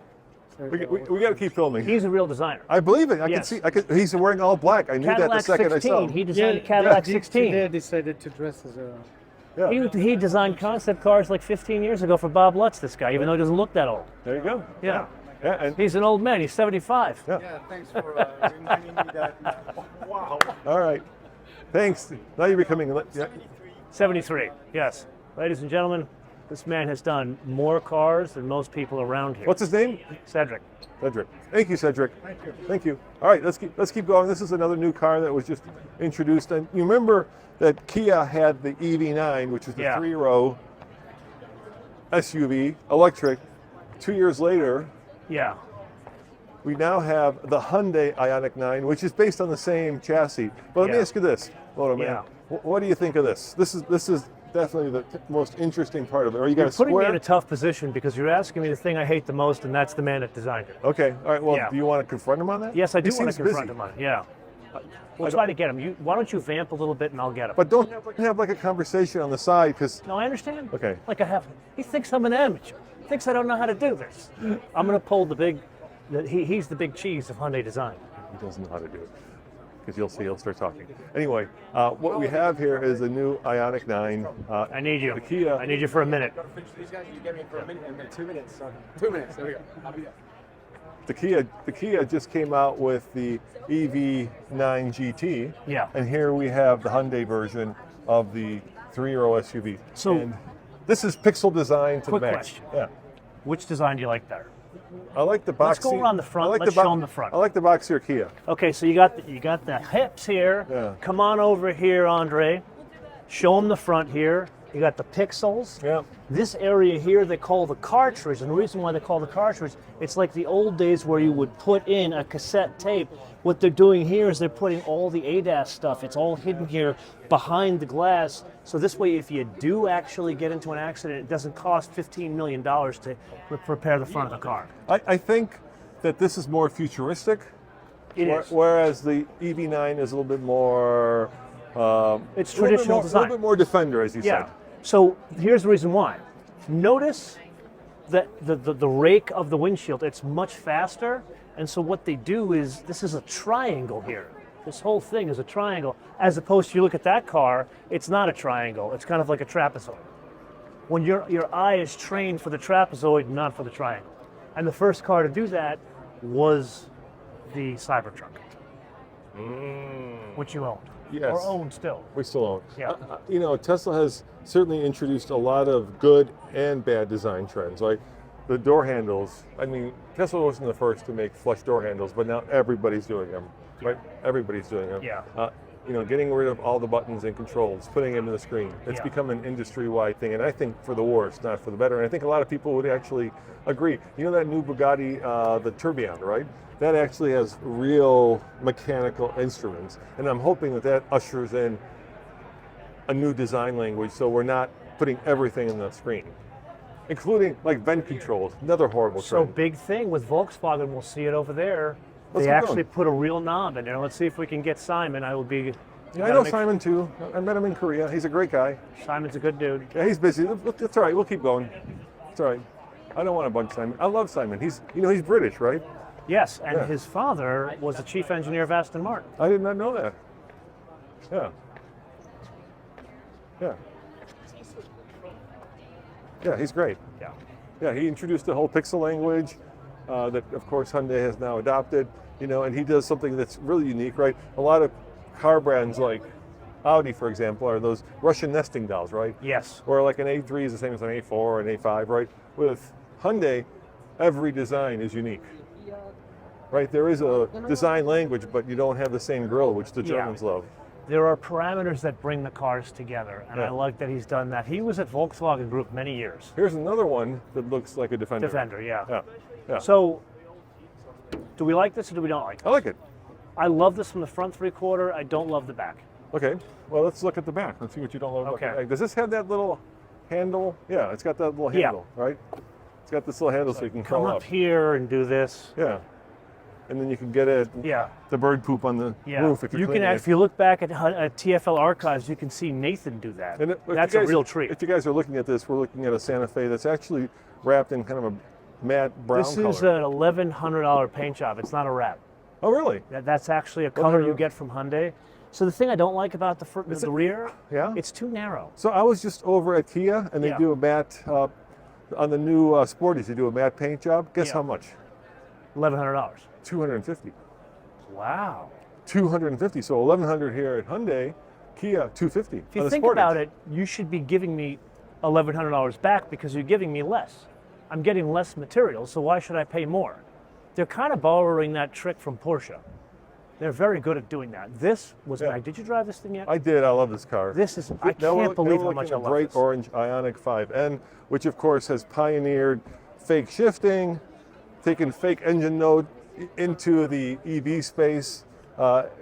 We got to keep filming. He's a real designer. I believe it. I Yes. can see. He's wearing all black. I knew that the Cadillac second 16. I saw him. He designed a Cadillac 16. They decided to dress as a. Yeah. He designed concept cars like 15 years ago for Bob Lutz, this guy, even though he doesn't look that old. There you go. Yeah. Yeah, and He's an old man. He's 75. Yeah. Yeah, thanks for reminding me that. Wow. all right. Thanks. Now you're becoming. Yeah. 73, yes. Ladies and gentlemen, this man has done more cars than most people around here. What's his name? Cedric? Cedric. Thank you, Cedric. Thank you. All right, let's keep going. This is another new car that was just introduced. And you remember that Kia had the EV9, which is the Yeah. 3-row SUV, electric. 2 years later, Yeah. we now have the Hyundai Ioniq 9, which is based on the same chassis. But let me Yeah. ask you this, Moto Man. Yeah. What do you think of this? This is definitely the most interesting part of it. Are you got a Putting me in square? a tough position because you're asking me the thing I hate the most, and that's the man that designed it. Okay. All right. Well, Yeah. do you want to confront him on that? Yes, I do He want to seems confront busy. him on it. Yeah. We'll try to get him. Why don't you vamp a little bit and I'll get him? But don't have like a conversation on the side, because No, I understand. Okay. Like I have. He thinks I'm an amateur. He thinks I don't know how to do this. I'm going to pull the big. He's the big cheese of Hyundai design. he doesn't know how to do it. Because you'll see, he'll start talking. Anyway, what we have here is a new Ioniq 9. I need you. The Kia. I need you for a minute. These guys, you get me for a minute and then 2 minutes. So 2 minutes. There we go. I'll be there. The Kia just came out with the EV9 GT. Yeah. And here we have the Hyundai version of the 3-row SUV. So- and this is pixel design to Quick the max. question. Yeah. Which design do you like better? I like the box. Let's go around the front. Let's show 'em the front. I like the boxier Kia. Okay, so you got the hips here. Yeah. Come on over here, Andre. Show them the front here. You got the pixels. Yeah. This area here they call the cartridge, and the reason why they call the cartridge, it's like the old days where you would put in a cassette tape. What they're doing here is they're putting all the ADAS stuff. It's all hidden here behind the glass. So this way, if you do actually get into an accident, it doesn't cost $15 million to repair the front of the car. I think that this is more futuristic. It is. Whereas the EV9 is a little bit more. It's a little bit traditional more, design. A little bit more Defender, as you Yeah. said. So here's the reason why. Notice that the rake of the windshield, it's much faster. And so what they do is, this is a triangle here. This whole thing is a triangle. As opposed to, you look at that car, it's not a triangle. It's kind of like a trapezoid. When your eye is trained for the trapezoid, not for the triangle. And the first car to do that was the Cybertruck, which you owned. Yes. Or own still. We still own. Yeah. Tesla has certainly introduced a lot of good and bad design trends. Like the door handles. I mean, Tesla wasn't the first to make flush door handles, but now everybody's doing them. Right? Everybody's doing them. Yeah. Getting rid of all the buttons and controls, putting them in the screen. It's Yeah. become an industry-wide thing, and I think for the worse, not for the better. And I think a lot of people would actually agree. You know that new Bugatti, the Tourbillon, right? That actually has real mechanical instruments, and I'm hoping that ushers in a new design language, so we're not putting everything in the screen, including like vent controls. Another horrible So trend. big thing with Volkswagen, we'll see it over there. Let's They keep actually going. put a real knob in there. Let's see if we can get Simon. I will be. Yeah, I know Simon too. I met him in Korea. He's a great guy. Simon's a good dude. Yeah, he's busy. It's all right. We'll keep going. It's all right. I don't want to bug Simon. I love Simon. He's British, right? Yes, and Yeah. his father was the chief engineer of Aston Martin. I did not know that. Yeah. Yeah. Yeah, he's great. Yeah. Yeah, he introduced the whole pixel language that, of course, Hyundai has now adopted. you know, and he does something that's really unique, right? A lot of car brands like Audi, for example, are those Russian nesting dolls, right? Yes. Or like an A3 is the same as an A4 and A5, right? With Hyundai, every design is unique. Right, there is a design language, but you don't have the same grille, which the Yeah. Germans love. There are parameters that bring the cars together, and I Yeah. like that he's done that. He was at Volkswagen Group many years. Here's another one that looks like a Defender. Defender, yeah. Yeah, yeah. So, do we like this or do we not like this? I like it. I love this from the front 3/4. I don't love the back. Okay, well, let's look at the back. Let's see what you don't love about Okay. the back. Does this have that little handle? Yeah, it's got that little Yeah. handle, right? It's got this little handle so you can Come crawl up up. here and do this. Yeah, and then you can get it. Yeah. The bird poop on the Yeah. roof if you're You can, cleaning it. if you look back at TFL archives, you can see Nathan do that. And if That's you a guys- real treat. If you guys are looking at this, we're looking at a Santa Fe that's actually wrapped in kind of a matte brown This color. is an $1,100 paint job. It's not a wrap. Oh, really? That's actually a color you they're- get from Hyundai. So the thing I don't like about Is the it- rear, Yeah. it's too narrow. So I was just over at Kia, and they Yeah. do a matte on the new Sporties. They do a matte paint job. Guess Yeah. how much? $1,100. $250. Wow. $250. So $1,100 here at Hyundai, Kia $250. If you think about it, you should be giving me $1,100 back because you're giving me less. I'm getting less material, so why should I pay more? They're kind of borrowing that trick from Porsche. They're very good at doing that. This was Yeah. Did you drive this thing yet? I did. I love this car. This is, I Now we're can't look- now believe we're how much I looking at love bright this. orange Ioniq 5N, which of course has pioneered fake shifting, taken fake engine node into the EV space,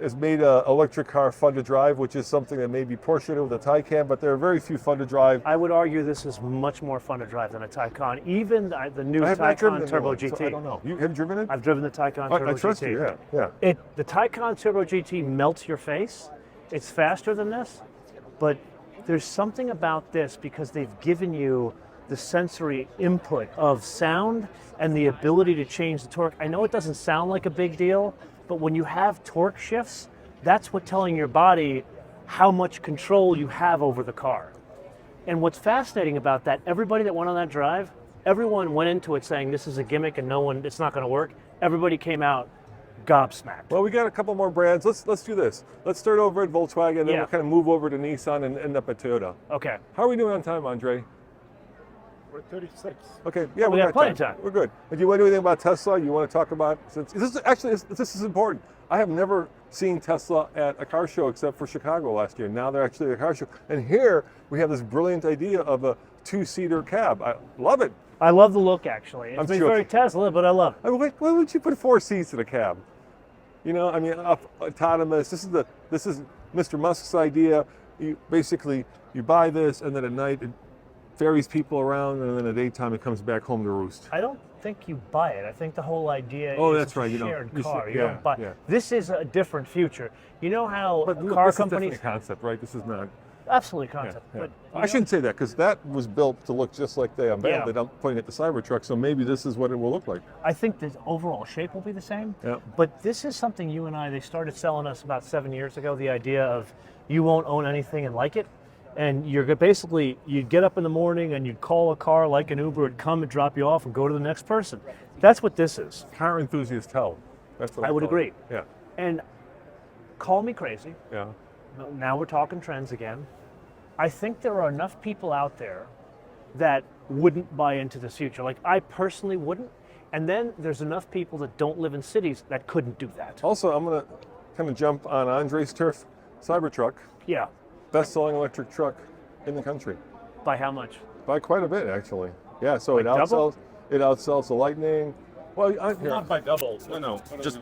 has made an electric car fun to drive, which is something that maybe Porsche did with the Taycan, but there are very few fun to drive. I would argue this is much more fun to drive than a Taycan, even the new I have not driven Taycan the new Turbo one, so GT. I don't know. You have driven it? I've driven the Taycan Turbo I trust GT. you. Yeah. The Taycan Turbo GT melts your face. It's faster than this, but there's something about this because they've given you the sensory input of sound and the ability to change the torque. I know it doesn't sound like a big deal, but when you have torque shifts, that's what telling your body how much control you have over the car. And what's fascinating about that, everybody that went on that drive, everyone went into it saying this is a gimmick and it's not going to work. Everybody came out gobsmacked. Well, we got a couple more brands. Let's do this. Let's start over at Volkswagen, then Yeah. we'll kind of move over to Nissan and end up at Toyota. Okay. How are we doing on time, Andre? We're 36. Okay, yeah, we we got got plenty of time. We're good. Do you want to do anything about Tesla? You want to talk about since this is important. I have never seen Tesla at a car show except for Chicago last year. Now they're actually at a car show, and here we have this brilliant idea of a two-seater cab. I love it. I love the look, actually. I'm It's very joking. Tesla, but I love it. I mean, why would you put 4 seats in a cab? You know, I mean, autonomous. This is Mr. Musk's idea. You basically you buy this, and then at night it ferries people around, and then at daytime it comes back home to roost. I don't think you buy it. I think the whole idea Oh, is that's it's a right, you don't- shared you car. should- You yeah, don't buy. yeah. This is a different future. You know how But car this is companies definitely a concept, right? This is not. absolutely Yeah, concept. yeah. But I shouldn't say that because that was built to look just like they unveiled Yeah. it. I'm pointing at the Cybertruck, so maybe this is what it will look like. I think the overall shape will be the same. Yeah. But this is something they started selling us about 7 years ago, the idea of you won't own anything and like it. And you'd get up in the morning and you'd call a car like an Uber, it'd come and drop you off and go to the next person. That's what this is. Car enthusiasts tell. That's what I would call it. agree. Yeah, And call me crazy. yeah. Now we're talking trends again. I think there are enough people out there that wouldn't buy into this future. Like I personally wouldn't. And then there's enough people that don't live in cities that couldn't do that. Also, I'm gonna kind of jump on Andre's turf. Cybertruck, Yeah. best-selling electric truck in the country By how much? by quite a bit, actually. Yeah, so Like double? it outsells the Lightning. Well, here. Not by double. No. Just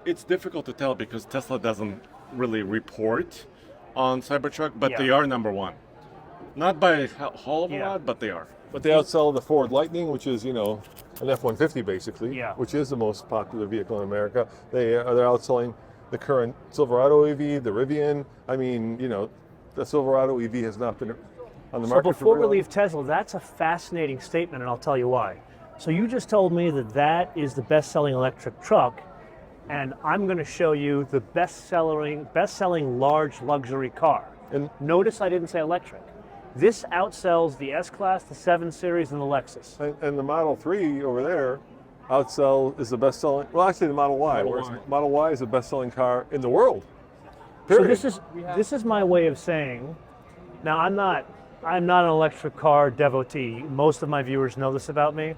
it's difficult to tell because Tesla doesn't really report on Cybertruck, but Yeah. they are number one. Not by a whole of a Yeah. lot, but they are. But they outsell the Ford Lightning, which is, an F-150 basically, Yeah. which is the most popular vehicle in America. They're outselling the current Silverado EV, the Rivian. I mean, the Silverado EV has not been on the So market before for we very leave Tesla, that's a fascinating statement, and I'll tell you why. So you just told me that is the best-selling electric truck, and I'm going to show you the best-selling large luxury car. And Notice I didn't say electric. This outsells the S-Class, the 7 Series, and the Lexus. and the Model 3 over there is the best-selling. Well, actually, the Model Y. Whereas Y. Model Y is the best-selling car in the world. So Period. this is my way of saying. Now I'm not an electric car devotee. Most of my viewers know this about me.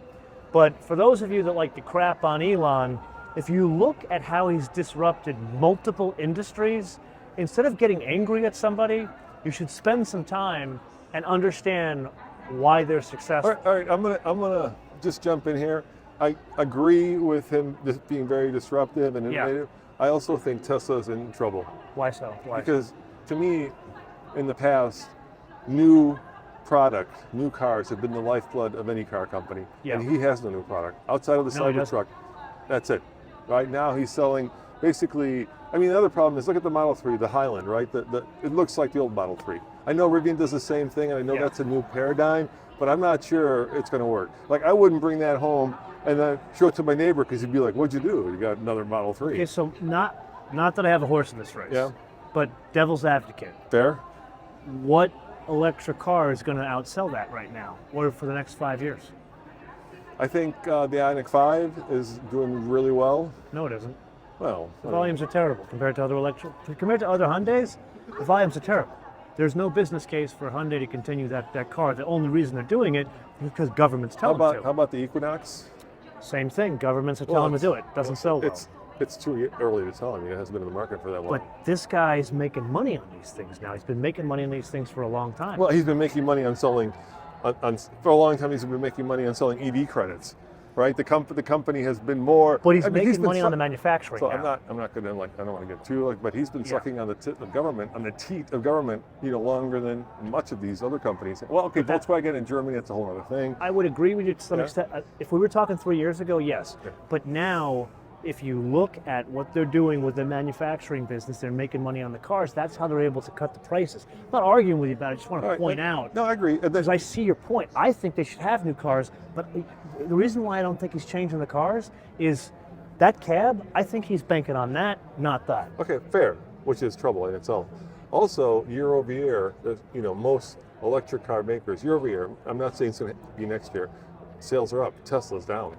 But for those of you that like to crap on Elon, if you look at how he's disrupted multiple industries, instead of getting angry at somebody, you should spend some time and understand why they're successful. All right. I'm gonna just jump in here. I agree with him just being very disruptive and innovative. I also think Tesla's in trouble. Why so? Why? Because to me, in the past, new cars have been the lifeblood of any car company. Yeah. And he has no new product. Outside of the No, he Cybertruck, that's it. Right now he's selling basically, I mean, the other problem is look at the Model 3, the Highland, right? It looks like the old Model 3. I know Rivian does the same thing, and I know that's a new paradigm, but I'm not sure it's going to work. Like, I wouldn't bring that home and then show it to my neighbor because he'd be like, what'd you do? You got another Model 3. Okay, so not that I have a horse in this race. Yeah. But devil's advocate. Fair? What electric car is going to outsell that right now, or for the next 5 years? I think the Ioniq 5 is doing really well. No, it isn't. Well, The volumes are terrible compared to other Hyundais. The volumes are terrible. There's no business case for Hyundai to continue that car. The only reason they're doing it is because governments tell them to. how about the Equinox? Same thing. Governments are telling them to do it. Doesn't sell well. It's too early to tell him. It hasn't been in the market for that long. But this guy is making money on these things now. He's been making money on these things for a long time. Well, he's been making money on selling, for a long time. He's been making money on selling EV credits, right? The company has been more. But he's I mean, making money on the manufacturing So now. I'm not going to I don't want to get too but he's been sucking on the teat of government, longer than much of these other companies. Well, okay, Volkswagen in Germany, that's a whole other thing. I would agree with you to some extent. If we were talking 3 years ago, yes. Yeah. But now, if you look at what they're doing with the manufacturing business, they're making money on the cars. That's how they're able to cut the prices. I'm not arguing with you about it. I just want to point out. No, I agree. Because I see your point. I think they should have new cars. But the reason why I don't think he's changing the cars is that cab, I think he's banking on that, not that. Okay, fair, which is trouble in itself. Also, year over year, most electric car makers, year over year, I'm not saying it's going to be next year, sales are up, Tesla's down.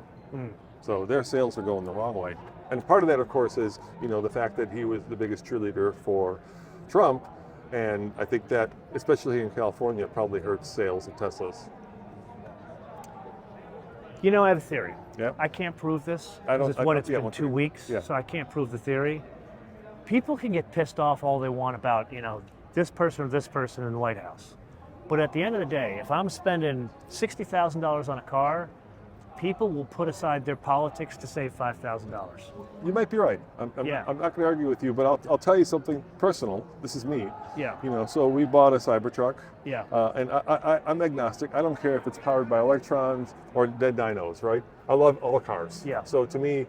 So their sales are going the wrong way. And part of that, of course, is, the fact that he was the biggest cheerleader for Trump. And I think that, especially in California, probably hurts sales of Teslas. I have a theory. Yeah. I can't prove this. I don't- It's I- what it's yeah, been what's 2 your- weeks, yeah. so I can't prove the theory. People can get pissed off all they want about, this person or this person in the White House. But at the end of the day, if I'm spending $60,000 on a car, people will put aside their politics to save $5,000. You might be right. I'm not going to argue with you, but I'll tell you something personal. This is me. Yeah. So we bought a Cybertruck. Yeah. And I'm agnostic. I don't care if it's powered by electrons or dead dynos, right? I love all cars. Yeah. So to me,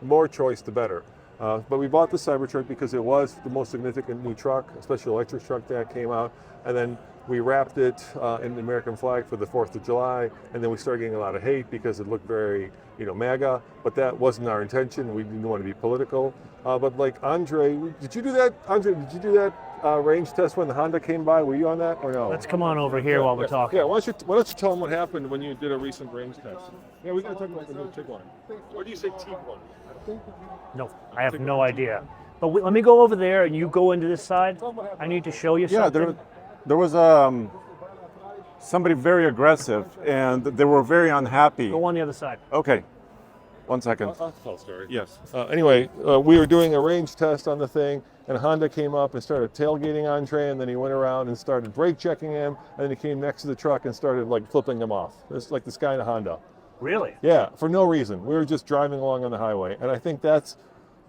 more choice, the better. But we bought the Cybertruck because it was the most significant new truck, especially electric truck that came out. And then we wrapped it in the American flag for the 4th of July. And then we started getting a lot of hate because it looked very, MAGA. But that wasn't our intention. We didn't want to be political. But like Andre, did you do that? Andre, did you do that range test when the Honda came by? Were you on that or no? Let's come on over here while we're talking. Yeah, why don't you tell them what happened when you did a recent range test? Yeah, we got to talk about the new Tiguan. Or do you say Tiguan? No, I have no idea. But let me go over there and you go into this side. I need to show you something. There was somebody very aggressive, and they were very unhappy. Go on the other side. Okay, 1 second. I'll tell a story. Yes. Anyway, we were doing a range test on the thing, and Honda came up and started tailgating Andre, and then he went around and started brake checking him, and then he came next to the truck and started flipping him off. It's like this guy in a Honda. Really? Yeah, for no reason. We were just driving along on the highway, and I think that's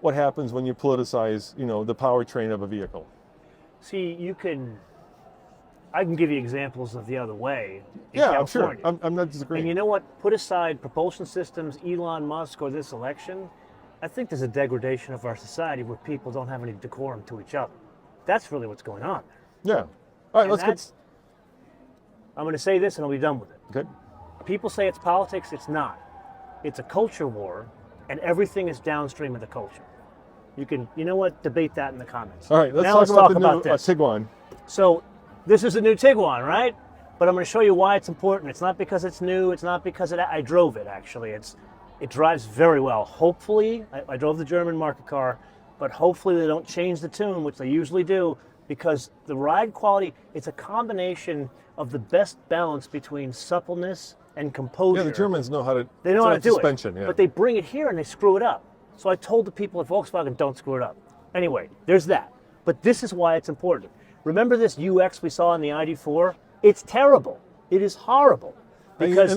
what happens when you politicize, the powertrain of a vehicle. See, I can give you examples of the other way. In Yeah, I'm sure. California. I'm not disagreeing. And you know what? Put aside propulsion systems, Elon Musk, or this election, I think there's a degradation of our society where people don't have any decorum to each other. That's really what's going on. Yeah. All right, And I'm going to say this and I'll be done with it. Okay. People say it's politics. It's not. It's a culture war, and everything is downstream of the culture. You know what? Debate that in the comments. All right, let's now talk about the about new this. Tiguan. So this is a new Tiguan, right? But I'm going to show you why it's important. It's not because it's new. It's not because I drove it, actually. It drives very well. Hopefully, I drove the German market car, but hopefully they don't change the tune, which they usually do, because the ride quality, it's a combination of the best balance between suppleness and composure. Yeah, the Germans know how to. They know how to do suspension, it, yeah. but they bring it here and they screw it up. So I told the people at Volkswagen, don't screw it up. Anyway, there's that. But this is why it's important. Remember this UX we saw in the ID4? It's terrible. It is horrible. Because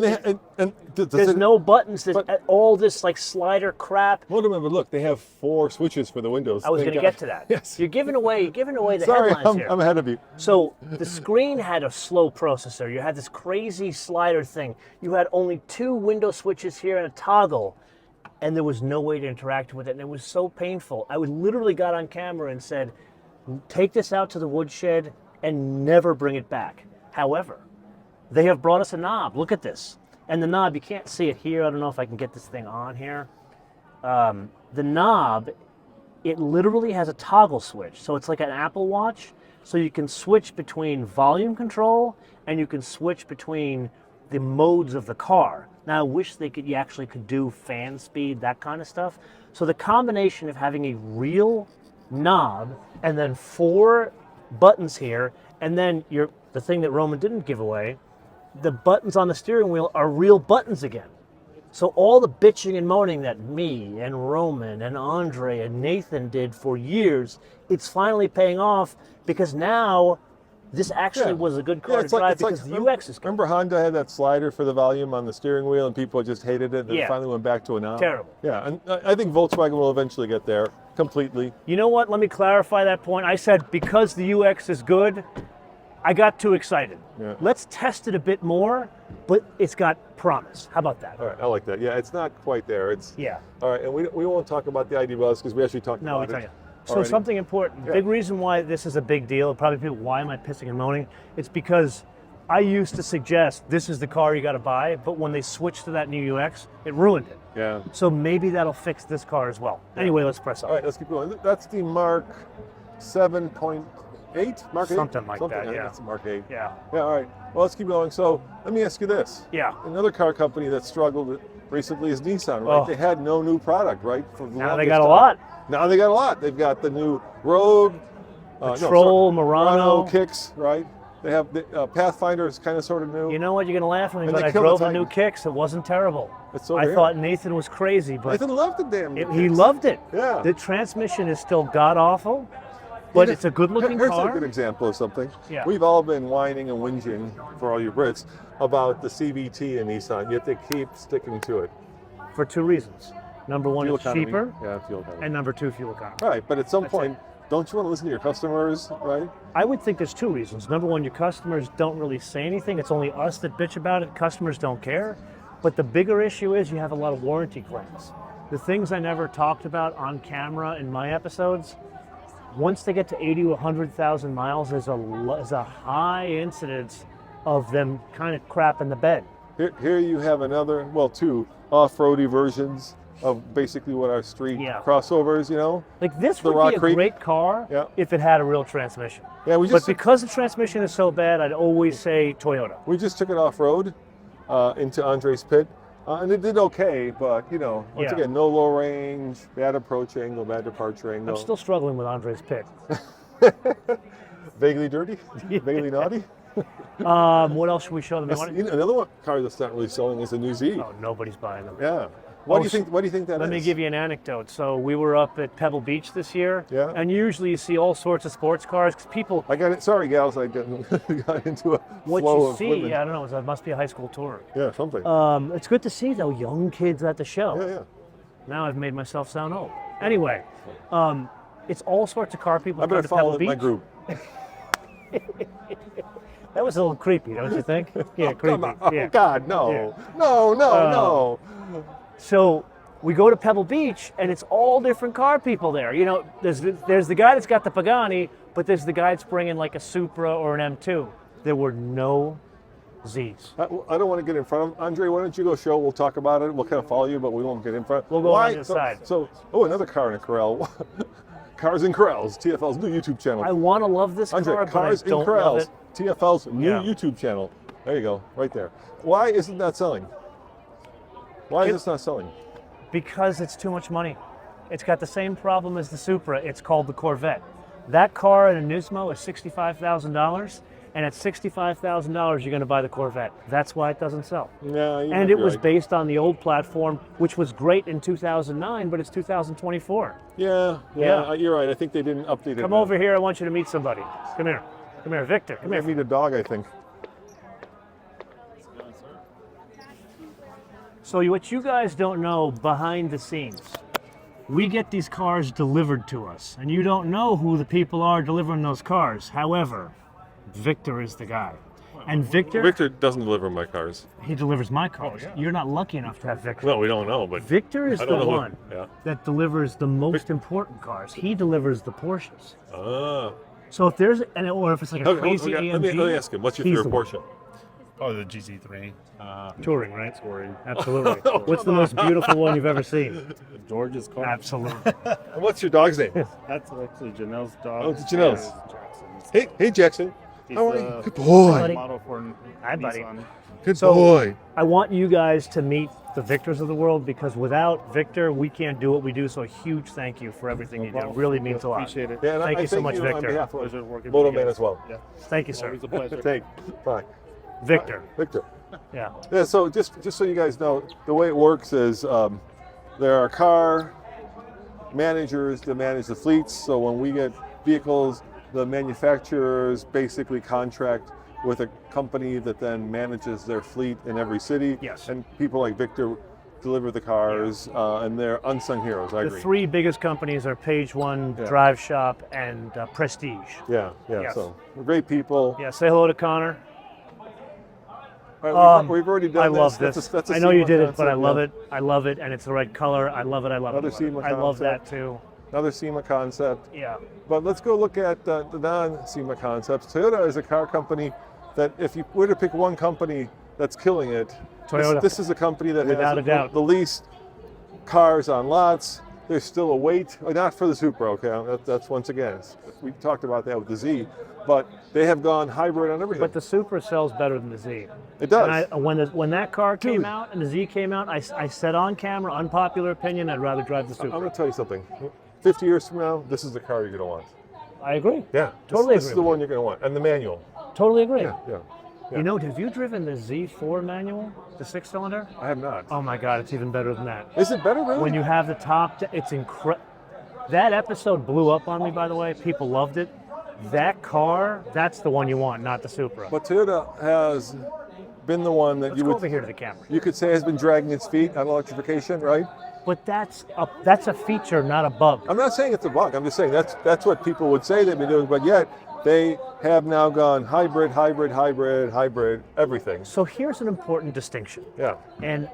there's no buttons. There's all this like slider crap. Well, remember, look, they have 4 switches for the windows. I was going to get to that. Yes. You're giving away the Sorry, headlines here. I'm ahead of you. So the screen had a slow processor. You had this crazy slider thing. You had only 2 window switches here and a toggle, and there was no way to interact with it, and it was so painful. I literally got on camera and said, take this out to the woodshed and never bring it back. However, they have brought us a knob. Look at this. And the knob, you can't see it here. I don't know if I can get this thing on here. The knob, it literally has a toggle switch. So it's like an Apple Watch. So you can switch between volume control and you can switch between the modes of the car. Now, I wish you actually could do fan speed, that kind of stuff. So the combination of having a real knob and then 4 buttons here, and then the thing that Roman didn't give away, the buttons on the steering wheel are real buttons again. So all the bitching and moaning that me and Roman and Andre and Nathan did for years, it's finally paying off because now this actually was a good car to drive because the UX is good. Remember Honda had that slider for the volume on the steering wheel and people just hated it and then it finally went back to a knob? Terrible. Yeah, and I think Volkswagen will eventually get there completely. You know what? Let me clarify that point. I said because the UX is good, I got too excited. Yeah. Let's test it a bit more, but it's got promise. How about that? All right, I like that. Yeah, it's not quite there. It's Yeah. All right, and we won't talk about the ID Buzz because we actually talked No, we about tell it. you. So already. something important, Yeah. big reason why this is a big deal, probably people, why am I pissing and moaning? It's because I used to suggest this is the car you got to buy, but when they switched to that new UX, it ruined it. Yeah. So maybe that'll fix this car as well. Anyway, let's press on. All right, let's keep going. That's the Mark 7.8? Mark 8? Something like that, yeah. That's the Mark 8. Yeah. Yeah, all right. Well, let's keep going. So let me ask you this. Yeah. Another car company that struggled recently is Nissan, right? Oh. They had no new product, right? For the Now they longest got a time. lot. Now they got a lot. They've got the new Rogue, Patrol, Murano. Kicks, right? They have the Pathfinder is kind of sort of new. You know what? You're going to laugh at me, And but they I killed the drove the Titan. new Kicks. It wasn't terrible. It's over I here. thought Nathan was crazy, but Nathan loved the damn new he Kicks. loved it. Yeah. The transmission is still god-awful, but it's a good-looking Here's car. a good example of something. Yeah. We've all been whining and whinging, for all you Brits, about the CVT in Nissan, yet they keep sticking to it. For 2 reasons. Number one, Fuel it's economy. cheaper, Yeah, fuel economy. and number 2, fuel economy. Right, but at some That's point, don't you want to listen to your customers, right? I would think there's 2 reasons. Number one, your customers don't really say anything. It's only us that bitch about it. Customers don't care. But the bigger issue is you have a lot of warranty claims. The things I never talked about on camera in my episodes, once they get to 80 to 100,000 miles, there's a high incidence of them kind of crap in the bed. Here you have another, well, 2 off-roady versions of basically what our street crossovers, you know? Like this The would Rock be a Creek. great car if it had a real transmission. Yeah, But because the transmission is so bad, I'd always say Toyota. we just took it off-road into Andre's pit, and it did okay, but, you know, once again, no low range, bad approach angle, bad departure angle. I'm still struggling with Andre's pick. Vaguely dirty? Vaguely naughty? What else should we show them? Another car that's not really selling is the new Z. Oh, nobody's buying them. Yeah. What do you think that is? Let me give you an anecdote. So we were up at Pebble Beach this year, Yeah. and usually you see all sorts of sports cars because people. I got it. Sorry, gals. I got into a What flow you of see, women. I don't know. It must be a high school tour. Yeah, something. It's good to see though young kids at the show. yeah. Now I've made myself sound old. Anyway, it's all sorts of car people I go better to follow Pebble Beach. my group. That was a little creepy, don't you think? Yeah, creepy. Come on. Oh, Yeah. God, no. Yeah. No. So we go to Pebble Beach, and it's all different car people there. You know, there's the guy that's got the Pagani, but there's the guy that's bringing like a Supra or an M2. There were no Zs. I don't want to get in front of Andre. Why don't you go show? We'll talk about it. We'll kind of follow you, but we won't get in front. We'll go on the side. So, another car in a corral. Cars in Corrals, TFL's new YouTube channel. I want to love this Andre, car, but Cars I in don't love Corrals, it. TFL's new Yeah. YouTube channel. There you go, right there. Why isn't that selling? Why is this not selling? Because it's too much money. It's got the same problem as the Supra. It's called the Corvette. That car in a Nismo is $65,000, and at $65,000 you're going to buy the Corvette. That's why it doesn't sell. Yeah, you might And it be was right. based on the old platform, which was great in 2009, but it's 2024. Yeah, Yeah. you're right. I think they didn't update it. Come now. over here. I want you to meet somebody. Come here. Come here, Victor. Come I here. meet a dog, I think. So what you guys don't know behind the scenes, we get these cars delivered to us, and you don't know who the people are delivering those cars. However, Victor is the guy. And Victor doesn't deliver my cars. he delivers my cars. You're not lucky enough to have Victor. No, we don't know, but Victor is I the don't know who- one yeah. that delivers the most important cars. He delivers the Porsches. Ah. So if there's, or if it's like a crazy Okay, AMG, let me ask him. What's your he's favorite the one. Porsche? Oh, the GZ3. Touring, right? Touring. Absolutely. What's the most beautiful one you've ever seen? George's car. Absolutely. And what's your dog's name? That's actually Janelle's dog. Oh, it's Janelle's. Jackson's. Hey, Jackson. He's How are the you? Good boy. Buddy. model for Hi, buddy. Nissan. Good So- boy. I want you guys to meet the Victors of the world, because without Victor, we can't do what we do. So a huge thank you for everything you do. It really means a lot. Appreciate it. Yeah, and Thank I you so much, on Victor. behalf of Pleasure working Moto with you Man guys. as well. Yeah. Thank you, sir. Always a pleasure. Thank. Bye. Victor. Victor. Yeah. Yeah, so just so you guys know, the way it works is there are car managers that manage the fleets. So when we get vehicles, the manufacturers basically contract with a company that then manages their fleet in every city. Yes. And people like Victor deliver the cars, and they're unsung heroes. I The agree. three biggest companies are Page One, Yeah. Drive Shop, and Prestige. Yeah. Yes. So we're great people. Yeah. Say hello to Connor. All right, we've already done I this. love That's this. that's a I know you SEMA did it, but I concept, love yeah. it. I love it, and it's the right color. I love it. I love it. Another SEMA I love that concept. too. Another SEMA concept. Yeah. But let's go look at the non-SEMA concepts. Toyota is a car company that, if you were to pick one company that's killing it, Toyota. this is a company that Without a has doubt. the least cars on lots. There's still a wait, not for the Supra, okay? That's once again, we talked about that with the Z, but they have gone hybrid on everything. But the Supra sells better than the Z. It does. And when that car came Dude. out and the Z came out, I said on camera, unpopular opinion, I'd rather drive the I'm Supra. going to tell you something. 50 years from now, this is the car you're going to want. I agree. Yeah, Totally This is agree the with one you're going to want, and the manual. Totally agree. Yeah. You know, have you driven the Z4 manual, the 6-cylinder? I have not. Oh my God, it's even better than that. Is it better, really? When you have the top, it's incredible. That episode blew up on me, by the way. People loved it. That car, that's the one you want, not the Supra. But Toyota has been the one that Let's you go would over here to the camera. you could say has been dragging its feet on electrification, right? But that's a feature, not a bug. I'm not saying it's a bug. I'm just saying that's what people would say they've been doing, but yet they have now gone hybrid, everything. So here's an important distinction. Yeah. And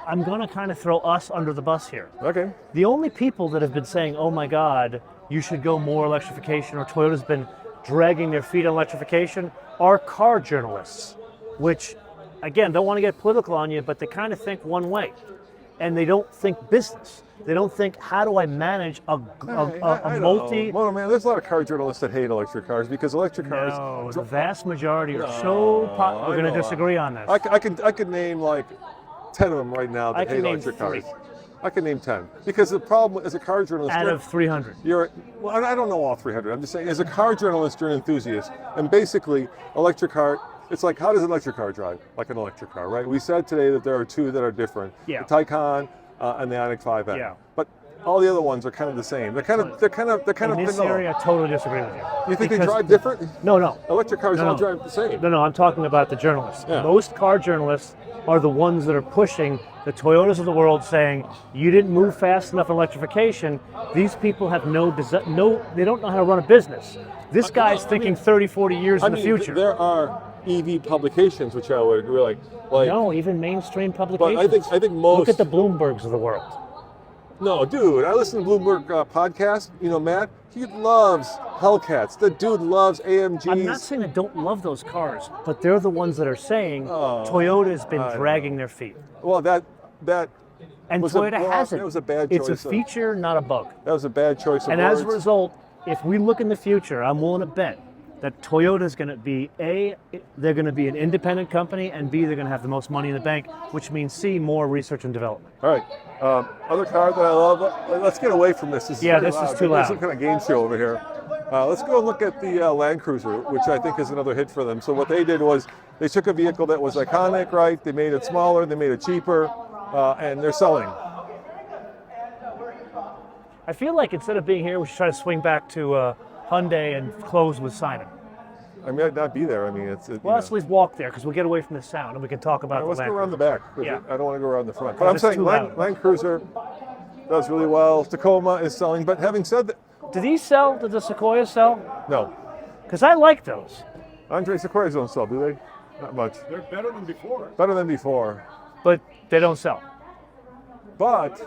I'm going to kind of throw us under the bus here. Okay. The only people that have been saying, oh my God, you should go more electrification, or Toyota's been dragging their feet on electrification, are car journalists, which, again, don't want to get political on you, but they kind of think one way. And they don't think business. They don't think, how do I manage a multi... Well, man, there's a lot of car journalists that hate electric cars because electric cars. No, the vast majority are so... We're going to disagree on this. I could name like 10 of them right now I that can hate name electric 3. cars. I can name 10 because the problem as a car journalist. Out of 300. Well, I don't know all 300. I'm just saying, as a car journalist, you're an enthusiast, and basically, electric car. It's like, how does an electric car drive? Like an electric car, right? We said today that there are two that are different: Yeah. the Taycan and the Ioniq 5N. Yeah. But all the other ones are kind of the same. They're kind of In this vanilla. area, I totally disagree with you. You think they Because drive different? No. Electric cars No, all no. drive the same. No, I'm talking about the journalists. Yeah. Most car journalists are the ones that are pushing the Toyotas of the world, saying, you didn't move fast enough in electrification. These people have they don't know how to run a business. This guy's thinking 30, 40 years in the future. There are EV publications which I would agree like No, even mainstream but publications. I think most Look at the Bloombergs of the world. No, dude, I listen to Bloomberg podcast. You know, Matt, he loves Hellcats. The dude loves AMGs. I'm not saying I don't love those cars, but they're the ones that are saying Toyota's been dragging their feet. Well, that And was Toyota well, hasn't. that was a bad It's a choice of- feature, not a bug. was a bad choice of And words. as a result, if we look in the future, I'm willing to bet that Toyota's going to be they're going to be an independent company, and B, they're going to have the most money in the bank, which means C, more research and development. All right. Other car that I love. Let's get away from this. Yeah, very this is loud. too There's loud. some kind of game show over here. Let's go and look at the Land Cruiser, which I think is another hit for them. So what they did was they took a vehicle that was iconic, right? They made it smaller, they made it cheaper, and they're selling. I feel like instead of being here, we should try to swing back to Hyundai and close with Simon. I might not be there. I mean, it's. Well, let's at least walk there because we'll get away from the sound and we can talk about Let's the go Land around the Cruiser. back. 'Cause Yeah. I don't want to go around the front. But I'm it's saying too loud. Land Cruiser does really well. Tacoma is selling. But having said that, Do these sell? Do the Sequoias sell? no. Because I like those, Andre Sequoias don't sell, do they? Not much. They're better than before. Better than before. but they don't sell. But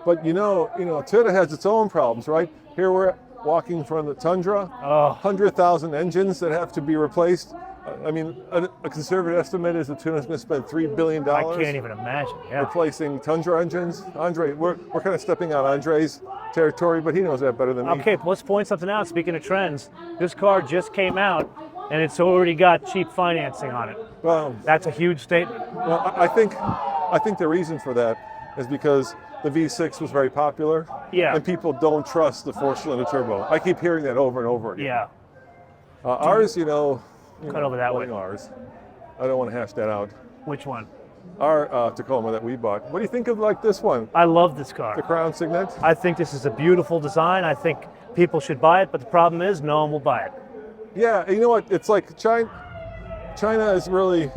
Toyota has its own problems, right? Here we're walking from the Tundra, Oh. 100,000 engines that have to be replaced. I mean, a conservative estimate is that Toyota's going to spend $3 billion I can't even imagine. Yeah. replacing Tundra engines. Andre, we're kind of stepping on Andre's territory, but he knows that better than me. Okay, but let's point something out. Speaking of trends, this car just came out and it's already got cheap financing on it. Well, That's a huge statement. I think the reason for that is because the V6 was very popular, Yeah. and people don't trust the four-cylinder turbo. I keep hearing that over and over again. Yeah. Ours, Cut over that way. Ours. I don't want to hash that out. Which one? Our Tacoma that we bought. What do you think of like this one, I love this the car. Crown Signet? I think this is a beautiful design. I think people should buy it, but the problem is no one will buy it. Yeah, you know what? It's like China is really,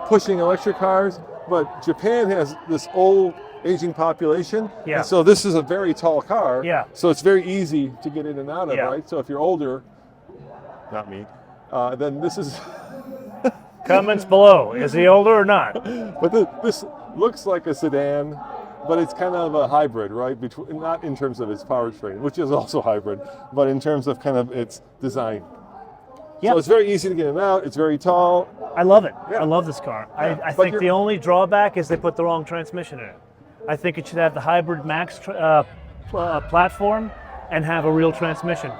pushing electric cars, but Japan has this old aging population. Yeah. And so this is a very tall car. Yeah. So it's very easy to get in and out of, Yeah. right? So if you're older, not me, then this is, Comments below. Is he older or not? but this looks like a sedan, but it's kind of a hybrid, right? Not in terms of its powertrain, which is also hybrid, but in terms of kind of its design. Yeah. So it's very easy to get in and out. It's very tall. I love it. Yeah. I love this car. Yeah. I But think you're- the only drawback is they put the wrong transmission in it. I think it should have the hybrid max platform and have a real transmission.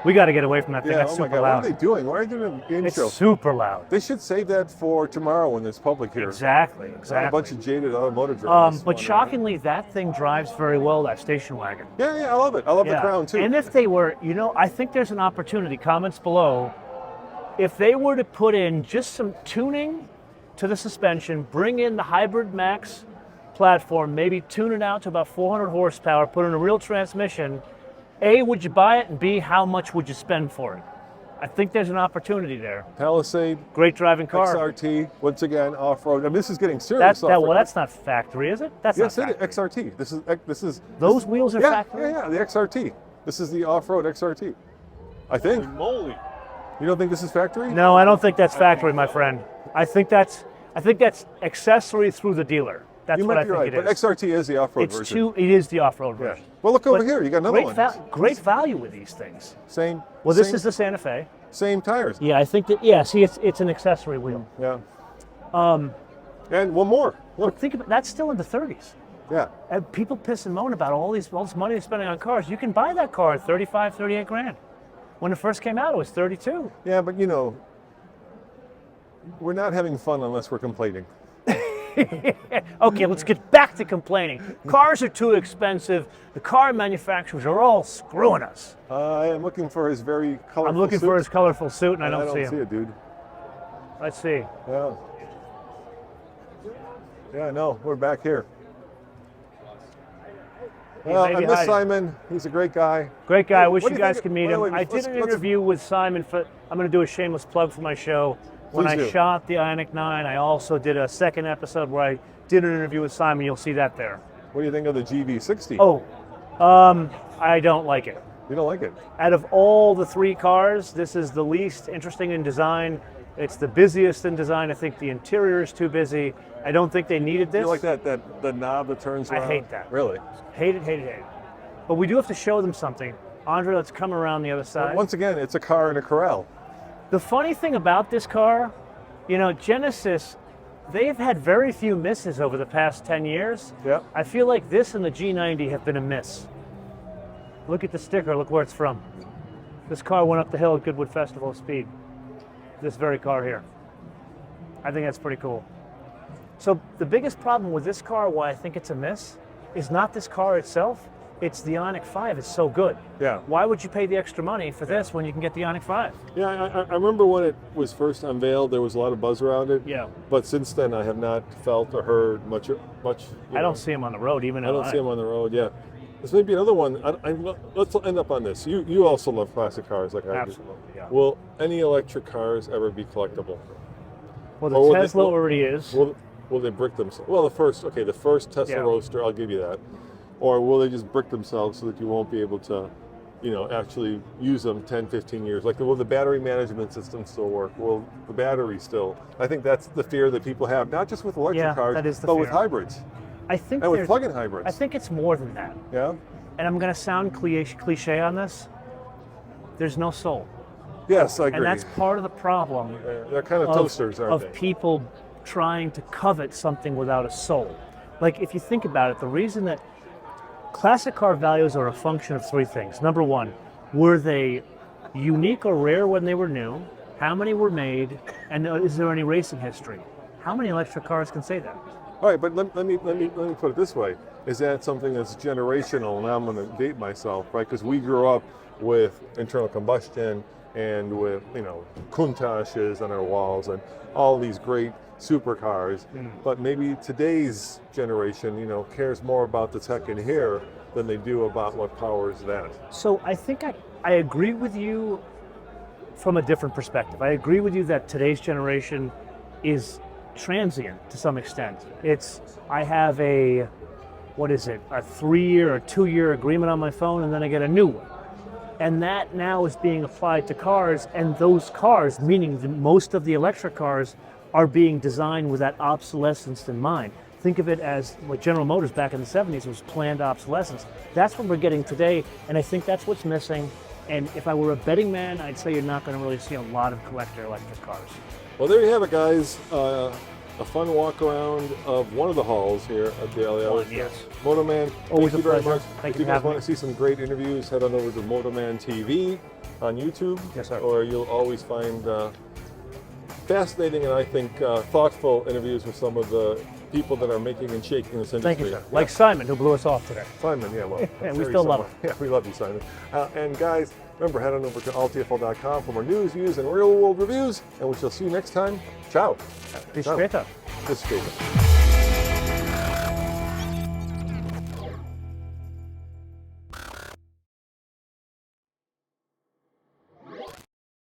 We got to get away from that thing. Yeah, That's oh my super God, loud. what are they doing? Why are they doing an It's intro? super loud. They should save that for tomorrow when there's public here. Exactly. Not Exactly. a bunch of jaded automotive journalists. But wandering shockingly, that thing drives very well, that station wagon. around. Yeah, I love it. I love the Crown too. And if they were, I think there's an opportunity, comments below, if they were to put in just some tuning to the suspension, bring in the hybrid max platform, maybe tune it out to about 400 horsepower, put in a real transmission, A, would you buy it? And B, how much would you spend for it? I think there's an opportunity there. Palisade, Great driving car. XRT, once again off-road. I mean, this is getting serious. Well, that's not factory, is it? That's yes, not it is. factory. XRT. This is Those wheels are yeah, factory? Yeah, the XRT. This is the off-road XRT. I think. Moly. You don't think this is factory? No, I don't think that's factory, my friend. I think that's accessory through the dealer. That's You what might I be think right, it but is. XRT is the off-road It's version. it is the off-road Yeah. version. Well, look over But here. You got another one. Great value with these things. Same. Well, this same- is the Santa Fe. same tires. Yeah, I think that. Yeah, see, it's an accessory wheel. Yeah. And one more. Look. But think about that's still in the 30s. Yeah. And people piss and moan about all this money they're spending on cars. You can buy that car at 35, 38 grand. When it first came out, it was 32. Yeah, but we're not having fun unless we're complaining. Okay, let's get back to complaining. Cars are too expensive. The car manufacturers are all screwing us. I am looking for his very colorful I'm looking suit, for his colorful suit, and I don't see see him. it, dude. Let's see. Yeah. Yeah, no, we're back here. Well, I maybe miss hiding. Simon. He's a great guy. Great guy. I wish What you do you guys think- could meet wait, him. wait, I did let's- an let's- interview with Simon. I'm going to do a shameless plug for my show. When Please I do. shot the Ioniq 9, I also did a second episode where I did an interview with Simon. You'll see that there. What do you think of the GV60? Oh, I don't like it. You don't like it? Out of all the three cars, this is the least interesting in design. It's the busiest in design. I think the interior is too busy. I don't think they needed this. You like that the knob that turns I around? hate that. Really? Hate it, hate it, hate it. But we do have to show them something. Andre, let's come around the other side. Once again, it's a car in a corral. The funny thing about this car, Genesis, they've had very few misses over the past 10 years. Yeah. I feel like this and the G90 have been a miss. Look at the sticker, look where it's from. This car went up the hill at Goodwood Festival of Speed. This very car here. I think that's pretty cool. So the biggest problem with this car, why I think it's a miss, is not this car itself, it's the Ioniq 5 is so good. Yeah. Why would you pay the extra money for this when you can get the Ioniq 5? Yeah, I remember when it was first unveiled, there was a lot of buzz around it. Yeah. But since then, I have not felt or heard much. I don't see him on the road, even I don't see them on the road. Yeah. This may be another one. Let's end up on this. You also love classic cars like I do. Absolutely, yeah. Will any electric cars ever be collectible? Well, Or will the they- Tesla already is. Will they brick themselves? Well, the first Tesla Yeah. Roadster, I'll give you that. Or will they just brick themselves so that you won't be able to, actually use them 10, 15 years? Like, will the battery management system still work? Will the battery still? I think that's the fear that people have, not just with electric Yeah, cars, that is the but with fear. hybrids I think and with there's- plug-in hybrids. I think it's more than that. Yeah? And I'm going to sound cliche on this. There's no soul. Yes, I agree. And that's part of the problem They're kind of toasters, aren't of they? people trying to covet something without a soul. Like, if you think about it, the reason that classic car values are a function of three things. Number one, were they unique or rare when they were new? How many were made? And is there any racing history? How many electric cars can say that? All right, but let me put it this way: is that something that's generational? And I'm going to date myself, right? Because we grew up with internal combustion and with Countach's on our walls and all these great supercars. But maybe today's generation, cares more about the tech in here than they do about what powers that. So I think I agree with you from a different perspective. I agree with you that today's generation is transient to some extent. I have a 3-year or 2-year agreement on my phone, and then I get a new one. And that now is being applied to cars, and those cars, meaning most of the electric cars, are being designed with that obsolescence in mind. Think of it as what General Motors back in the 70s was planned obsolescence. That's what we're getting today, and I think that's what's missing. And if I were a betting man, I'd say you're not going to really see a lot of collector electric cars. Well, there you have it, guys. A fun walk around of one of the halls here at the LA. Yes. Motorman, Always thank a you very pleasure. much. Thank If you you for guys having want to see some great interviews, head on over to Motorman TV on YouTube. Yes, sir. Or you'll always find fascinating and I think thoughtful interviews with some of the people that are making and shaking this industry. Thank you, sir. Like Simon, who blew us off today. Simon, yeah, well. Yeah, we Terry still love Simon. Yeah, we love you, Simon. And guys, remember, head on over to alltfl.com for more news, views, and real-world reviews, and we shall see you next time. Ciao. Bis Ciao. später. Bis später.